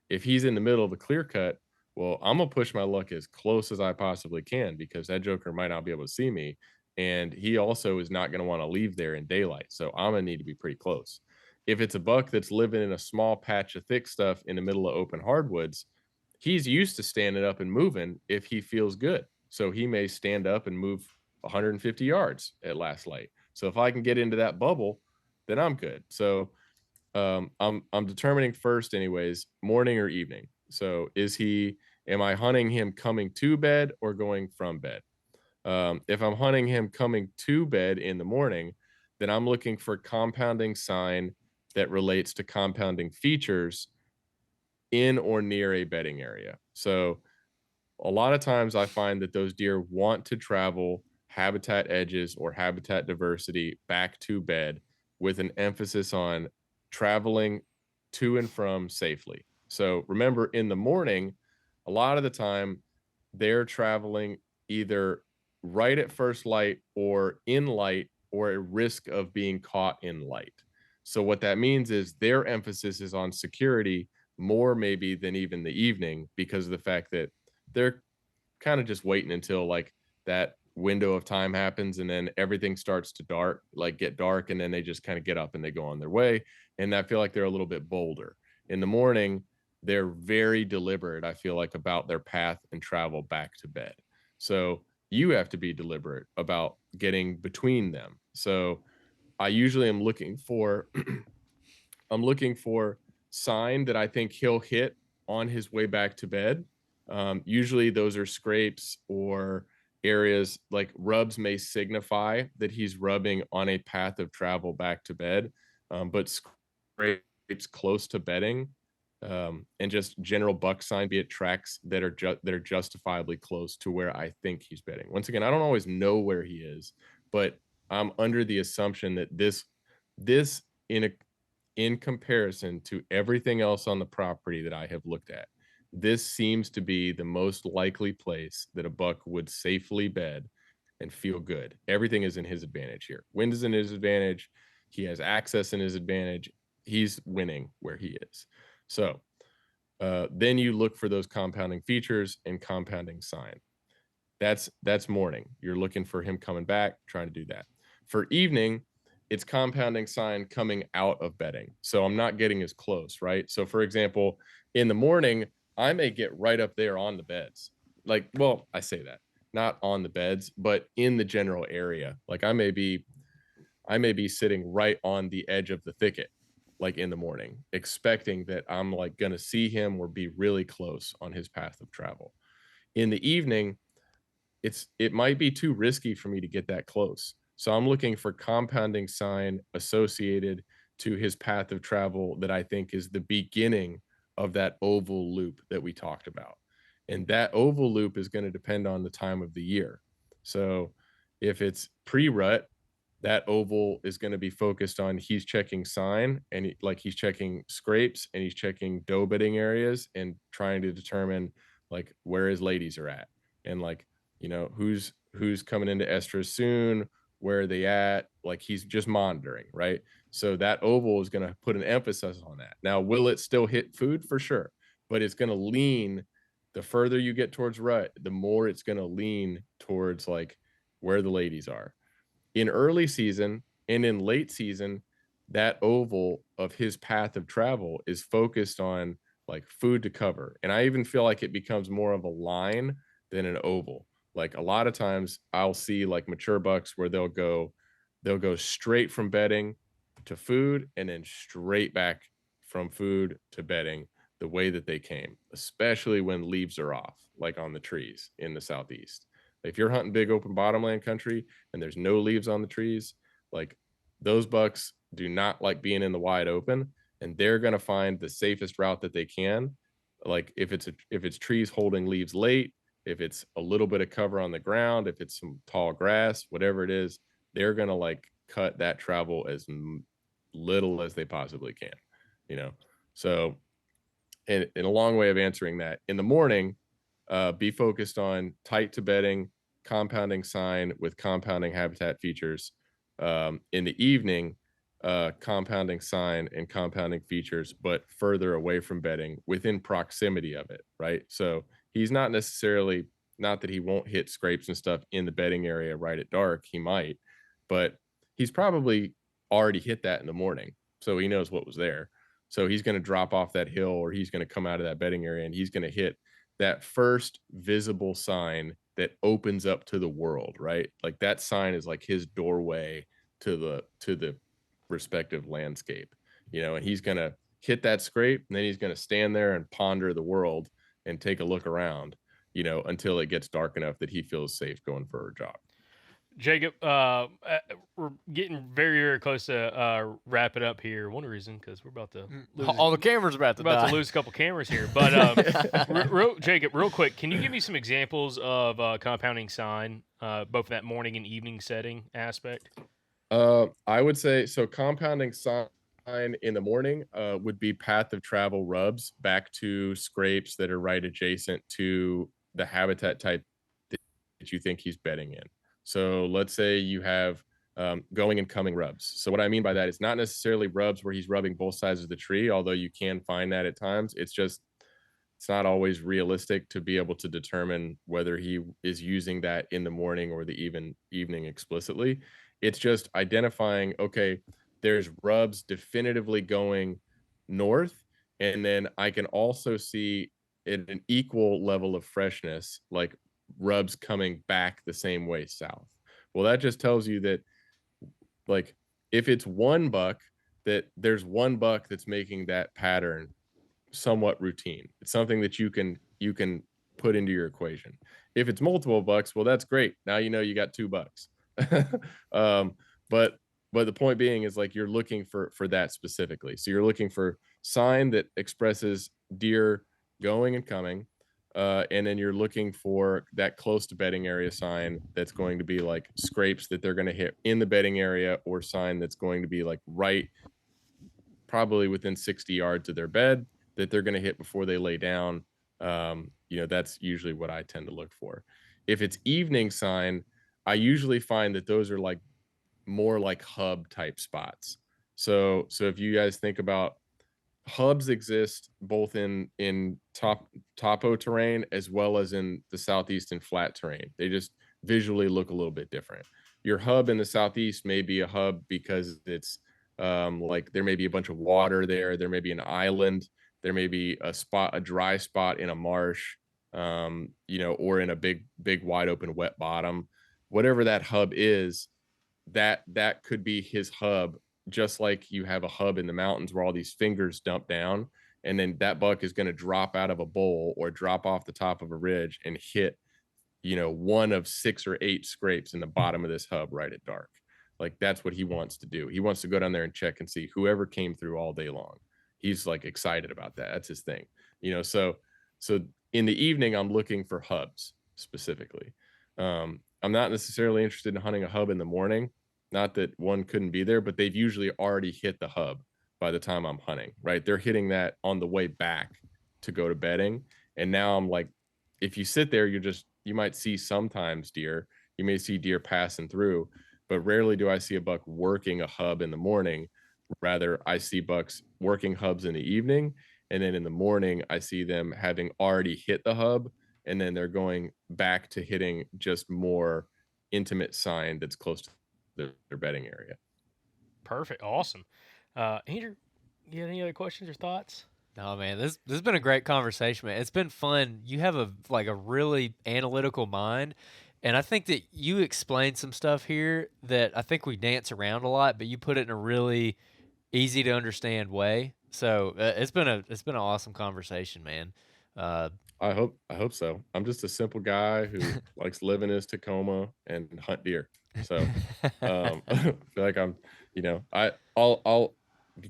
If he's in the middle of a clear cut, well, I'm gonna push my luck as close as I possibly can, because that joker might not be able to see me, and he also is not going to want to leave there in daylight. So I'm gonna need to be pretty close. If it's a buck that's living in a small patch of thick stuff in the middle of open hardwoods, he's used to standing up and moving if he feels good. So he may stand up and move 150 yards at last light. So if I can get into that bubble, then I'm good. So I'm determining first, anyways, morning or evening. So am I hunting him coming to bed or going from bed? If I'm hunting him coming to bed in the morning, then I'm looking for compounding sign that relates to compounding features in or near a bedding area. So a lot of times I find that those deer want to travel habitat edges or habitat diversity back to bed, with an emphasis on traveling to and from safely. So remember, in the morning, a lot of the time they're traveling either right at first light or in light, or at risk of being caught in light. So what that means is their emphasis is on security more maybe than even the evening, because of the fact that they're kind of just waiting until like that window of time happens, and then everything starts to get dark, and then they just kind of get up and they go on their way. And I feel like they're a little bit bolder. In the morning, they're very deliberate, I feel like, about their path and travel back to bed. So you have to be deliberate about getting between them. So I usually am looking for sign that I think he'll hit on his way back to bed. Usually those are scrapes or areas like rubs may signify that he's rubbing on a path of travel back to bed, but scrapes close to bedding, and just general buck sign, be it tracks that are justifiably close to where I think he's bedding. Once again, I don't always know where he is, but I'm under the assumption that this in comparison to everything else on the property that I have looked at, this seems to be the most likely place that a buck would safely bed and feel good. Everything is in his advantage here. Wind is in his advantage. He has access in his advantage. He's winning where he is. So then you look for those compounding features and compounding sign. That's morning. You're looking for him coming back, trying to do that. For evening, it's compounding sign coming out of bedding. So I'm not getting as close, right? So for example, in the morning, I may get right up there on the beds. Like, well, I say that, not on the beds, but in the general area. Like I may be sitting right on the edge of the thicket, like in the morning, expecting that I'm like gonna see him or be really close on his path of travel. In the evening, it might be too risky for me to get that close. So I'm looking for compounding sign associated to his path of travel that I think is the beginning of that oval loop that we talked about. And that oval loop is going to depend on the time of the year. So if it's pre-rut, that oval is going to be focused on he's checking sign and he's checking scrapes and he's checking doe bedding areas and trying to determine like where his ladies are at and like who's coming into estrus soon, where are they at, like he's just monitoring, right? So that oval is going to put an emphasis on that. Now, will it still hit food? For sure, but it's going to lean, the further you get towards rut, the more it's going to lean towards like where the ladies are. In early season and in late season, that oval of his path of travel is focused on like food to cover. And I even feel like it becomes more of a line than an oval. Like a lot of times I'll see like mature bucks where they'll go straight from bedding to food and then straight back from food to bedding the way that they came, especially when leaves are off, like on the trees in the Southeast. If you're hunting big open bottomland country and there's no leaves on the trees, like those bucks do not like being in the wide open, and they're going to find the safest route that they can. Like if it's trees holding leaves late, if it's a little bit of cover on the ground, if it's some tall grass, whatever it is, they're going to like cut that travel as little as they possibly can. So in a long way of answering that, in the morning, be focused on tight to bedding, compounding sign with compounding habitat features. In the evening, compounding sign and compounding features, but further away from bedding within proximity of it, right? So he's not necessarily, not that he won't hit scrapes and stuff in the bedding area right at dark, he might, but he's probably already hit that in the morning. So he knows what was there. So he's going to drop off that hill or he's going to come out of that bedding area and he's going to hit that first visible sign that opens up to the world, right? Like that sign is like his doorway to the respective landscape, and he's going to hit that scrape and then he's going to stand there and ponder the world and take a look around, until it gets dark enough that he feels safe going for a jog. Jacob, we're getting very, very close to wrapping up here. One reason, because we're about to lose, all the cameras about to lose a couple cameras here. But Jacob, real quick, can you give me some examples of compounding sign, both that morning and evening setting aspect? I would say so. Compounding sign in the morning would be path of travel rubs back to scrapes that are right adjacent to the habitat type that you think he's bedding in. So let's say you have going and coming rubs. So what I mean by that is not necessarily rubs where he's rubbing both sides of the tree, although you can find that at times. It's not always realistic to be able to determine whether he is using that in the morning or the evening explicitly. It's just identifying, okay, there's rubs definitively going north, and then I can also see at an equal level of freshness, like rubs coming back the same way south. Well, that just tells you that, like, if it's one buck, that there's one buck that's making that pattern somewhat routine. It's something that you can put into your equation. If it's multiple bucks, well, that's great. Now you know you got $2. But the point being is like you're looking for that specifically. So you're looking for sign that expresses deer going and coming, and then you're looking for that close to bedding area sign that's going to be like scrapes that they're going to hit in the bedding area, or sign that's going to be like right, probably within 60 yards of their bed, that they're going to hit before they lay down. That's usually what I tend to look for. If it's evening sign, I usually find that those are like more like hub type spots. So if you guys think about, hubs exist both in topo terrain as well as in the southeast and flat terrain. They just visually look a little bit different. Your hub in the southeast may be a hub because it's like there may be a bunch of water there. There may be an island. There may be a dry spot in a marsh, or in a big wide open wet bottom. Whatever that hub is, that could be his hub, just like you have a hub in the mountains where all these fingers dump down, and then that buck is going to drop out of a bowl or drop off the top of a ridge and hit, one of 6 or 8 scrapes in the bottom of this hub right at dark. Like that's what he wants to do. He wants to go down there and check and see whoever came through all day long. He's like excited about that. That's his thing. So in the evening, I'm looking for hubs specifically. I'm not necessarily interested in hunting a hub in the morning. Not that one couldn't be there, but they've usually already hit the hub by the time I'm hunting, right? They're hitting that on the way back to go to bedding. And now I'm like, if you sit there, you might see sometimes deer. You may see deer passing through, but rarely do I see a buck working a hub in the morning. Rather, I see bucks working hubs in the evening. And then in the morning, I see them having already hit the hub. And then they're going back to hitting just more intimate sign that's close to their bedding area. Perfect. Awesome. Andrew, you have any other questions or thoughts? No, man, this has been a great conversation, man. It's been fun. You have a really analytical mind, and I think that you explained some stuff here that I think we dance around a lot, but you put it in a really easy to understand way. So it's been an awesome conversation, man. I hope so. I'm just a simple guy who likes live in his Tacoma and hunt deer. So I feel like I'm, I'll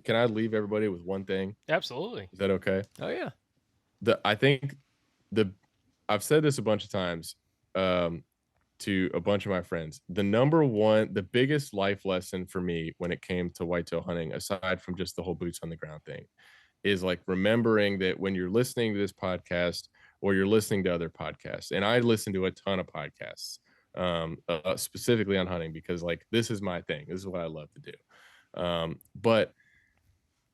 can I leave everybody with one thing? Absolutely. Is that okay? Oh yeah. I think I've said this a bunch of times to a bunch of my friends. The biggest life lesson for me when it came to whitetail hunting, aside from just the whole boots on the ground thing, is like remembering that when you're listening to this podcast or you're listening to other podcasts, and I listen to a ton of podcasts specifically on hunting because like this is my thing. This is what I love to do. But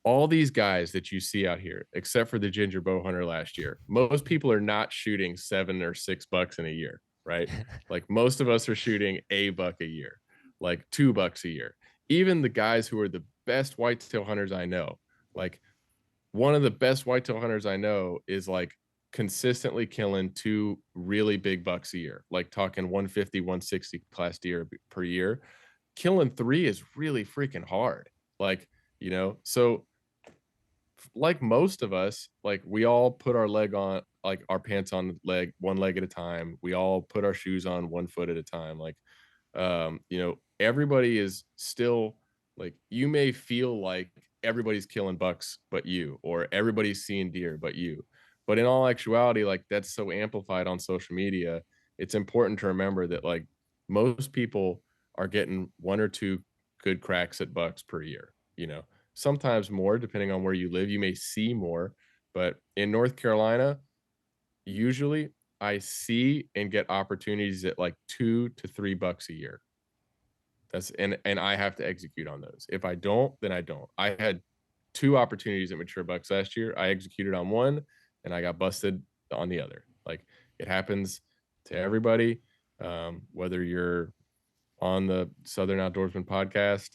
all these guys that you see out here, except for the ginger bow hunter last year, most people are not shooting 7 or 6 bucks in a year, right? Like most of us are shooting a buck a year, like 2 bucks a year. Even the guys who are the best whitetail hunters I know, like one of the best whitetail hunters I know is like consistently killing 2 really big bucks a year, like talking 150, 160 class deer per year. Killing 3 is really freaking hard. Like, so like most of us, like we all put our leg on, like our pants on the leg, one leg at a time. We all put our shoes on 1 foot at a time. Like, everybody is still like, you may feel like everybody's killing bucks but you, or everybody's seeing deer but you, but in all actuality, like that's so amplified on social media. It's important to remember that like most people are getting 1 or 2 good cracks at bucks per year. Sometimes more depending on where you live. You may see more, but in North Carolina, usually I see and get opportunities at like 2 to 3 bucks a year. And I have to execute on those. If I don't, then I don't. I had 2 opportunities at mature bucks last year. I executed on one and I got busted on the other. Like it happens to everybody, whether you're on the Southern Outdoorsman podcast,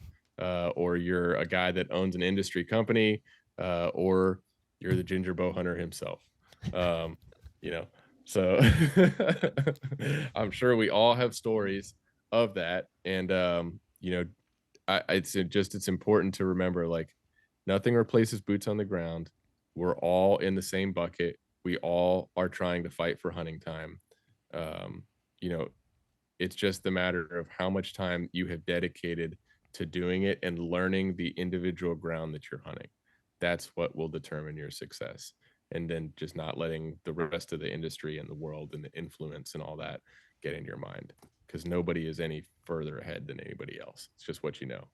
or you're a guy that owns an industry company, or you're the ginger bow hunter himself. So I'm sure we all have stories of that. And, it's important to remember, like nothing replaces boots on the ground. We're all in the same bucket. We all are trying to fight for hunting time. You know, it's just a matter of how much time you have dedicated to doing it and learning the individual ground that you're hunting. That's what will determine your success. And then just not letting the rest of the industry and the world and the influence and all that get in your mind, because nobody is any further ahead than anybody else. It's just what you know.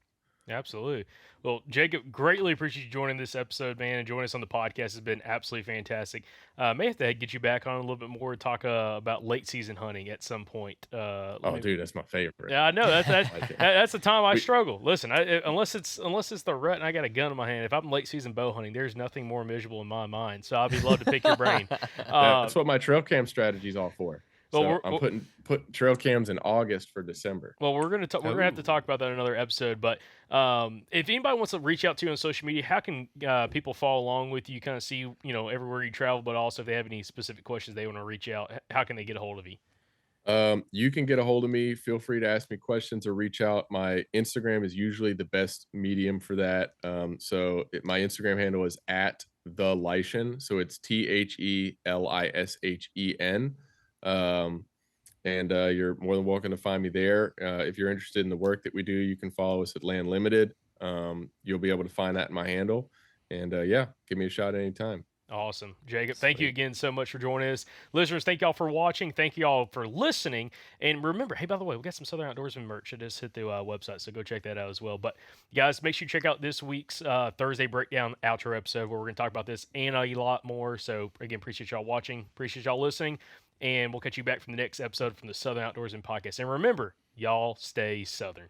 Absolutely. Well, Jacob, greatly appreciate you joining this episode, man, and joining us on the podcast. Has been absolutely fantastic. May have to get you back on a little bit more to talk about late season hunting at some point. Oh, dude, that's my favorite. Yeah, I know that's the time I We- struggle. Listen, unless it's the rut and I got a gun in my hand, if I'm late season bow hunting, there's nothing more miserable in my mind. So I'd be love to pick your brain. That's what my trail cam strategy is all for. Well, So we're- I'm putting trail cams in August for December. Well, we're gonna have to talk about that in another episode. But if anybody wants to reach out to you on social media, how can people follow along with you? Kind of see everywhere you travel, but also if they have any specific questions they want to reach out, how can they get a hold of you? You can get a hold of me. Feel free to ask me questions or reach out. My Instagram is usually the best medium for that. My Instagram handle is at the Lishen. So it's TheLishen. You're more than welcome to find me there. If you're interested in the work that we do, you can follow us at Land Limited. You'll be able to find that in my handle. And give me a shot anytime. Awesome. Jacob, thank you Sweet. again so much for joining us. Listeners, thank y'all for watching. Thank y'all for listening. And remember, hey, by the way, we got some Southern Outdoorsman merch. It just hit the website, so go check that out as well. But, guys, make sure you check out this week's Thursday Breakdown outro episode where we're going to talk about this and a lot more. So, again, appreciate y'all watching. Appreciate y'all listening. And we'll catch you back from the next episode from the Southern Outdoorsman podcast. And remember, y'all stay Southern.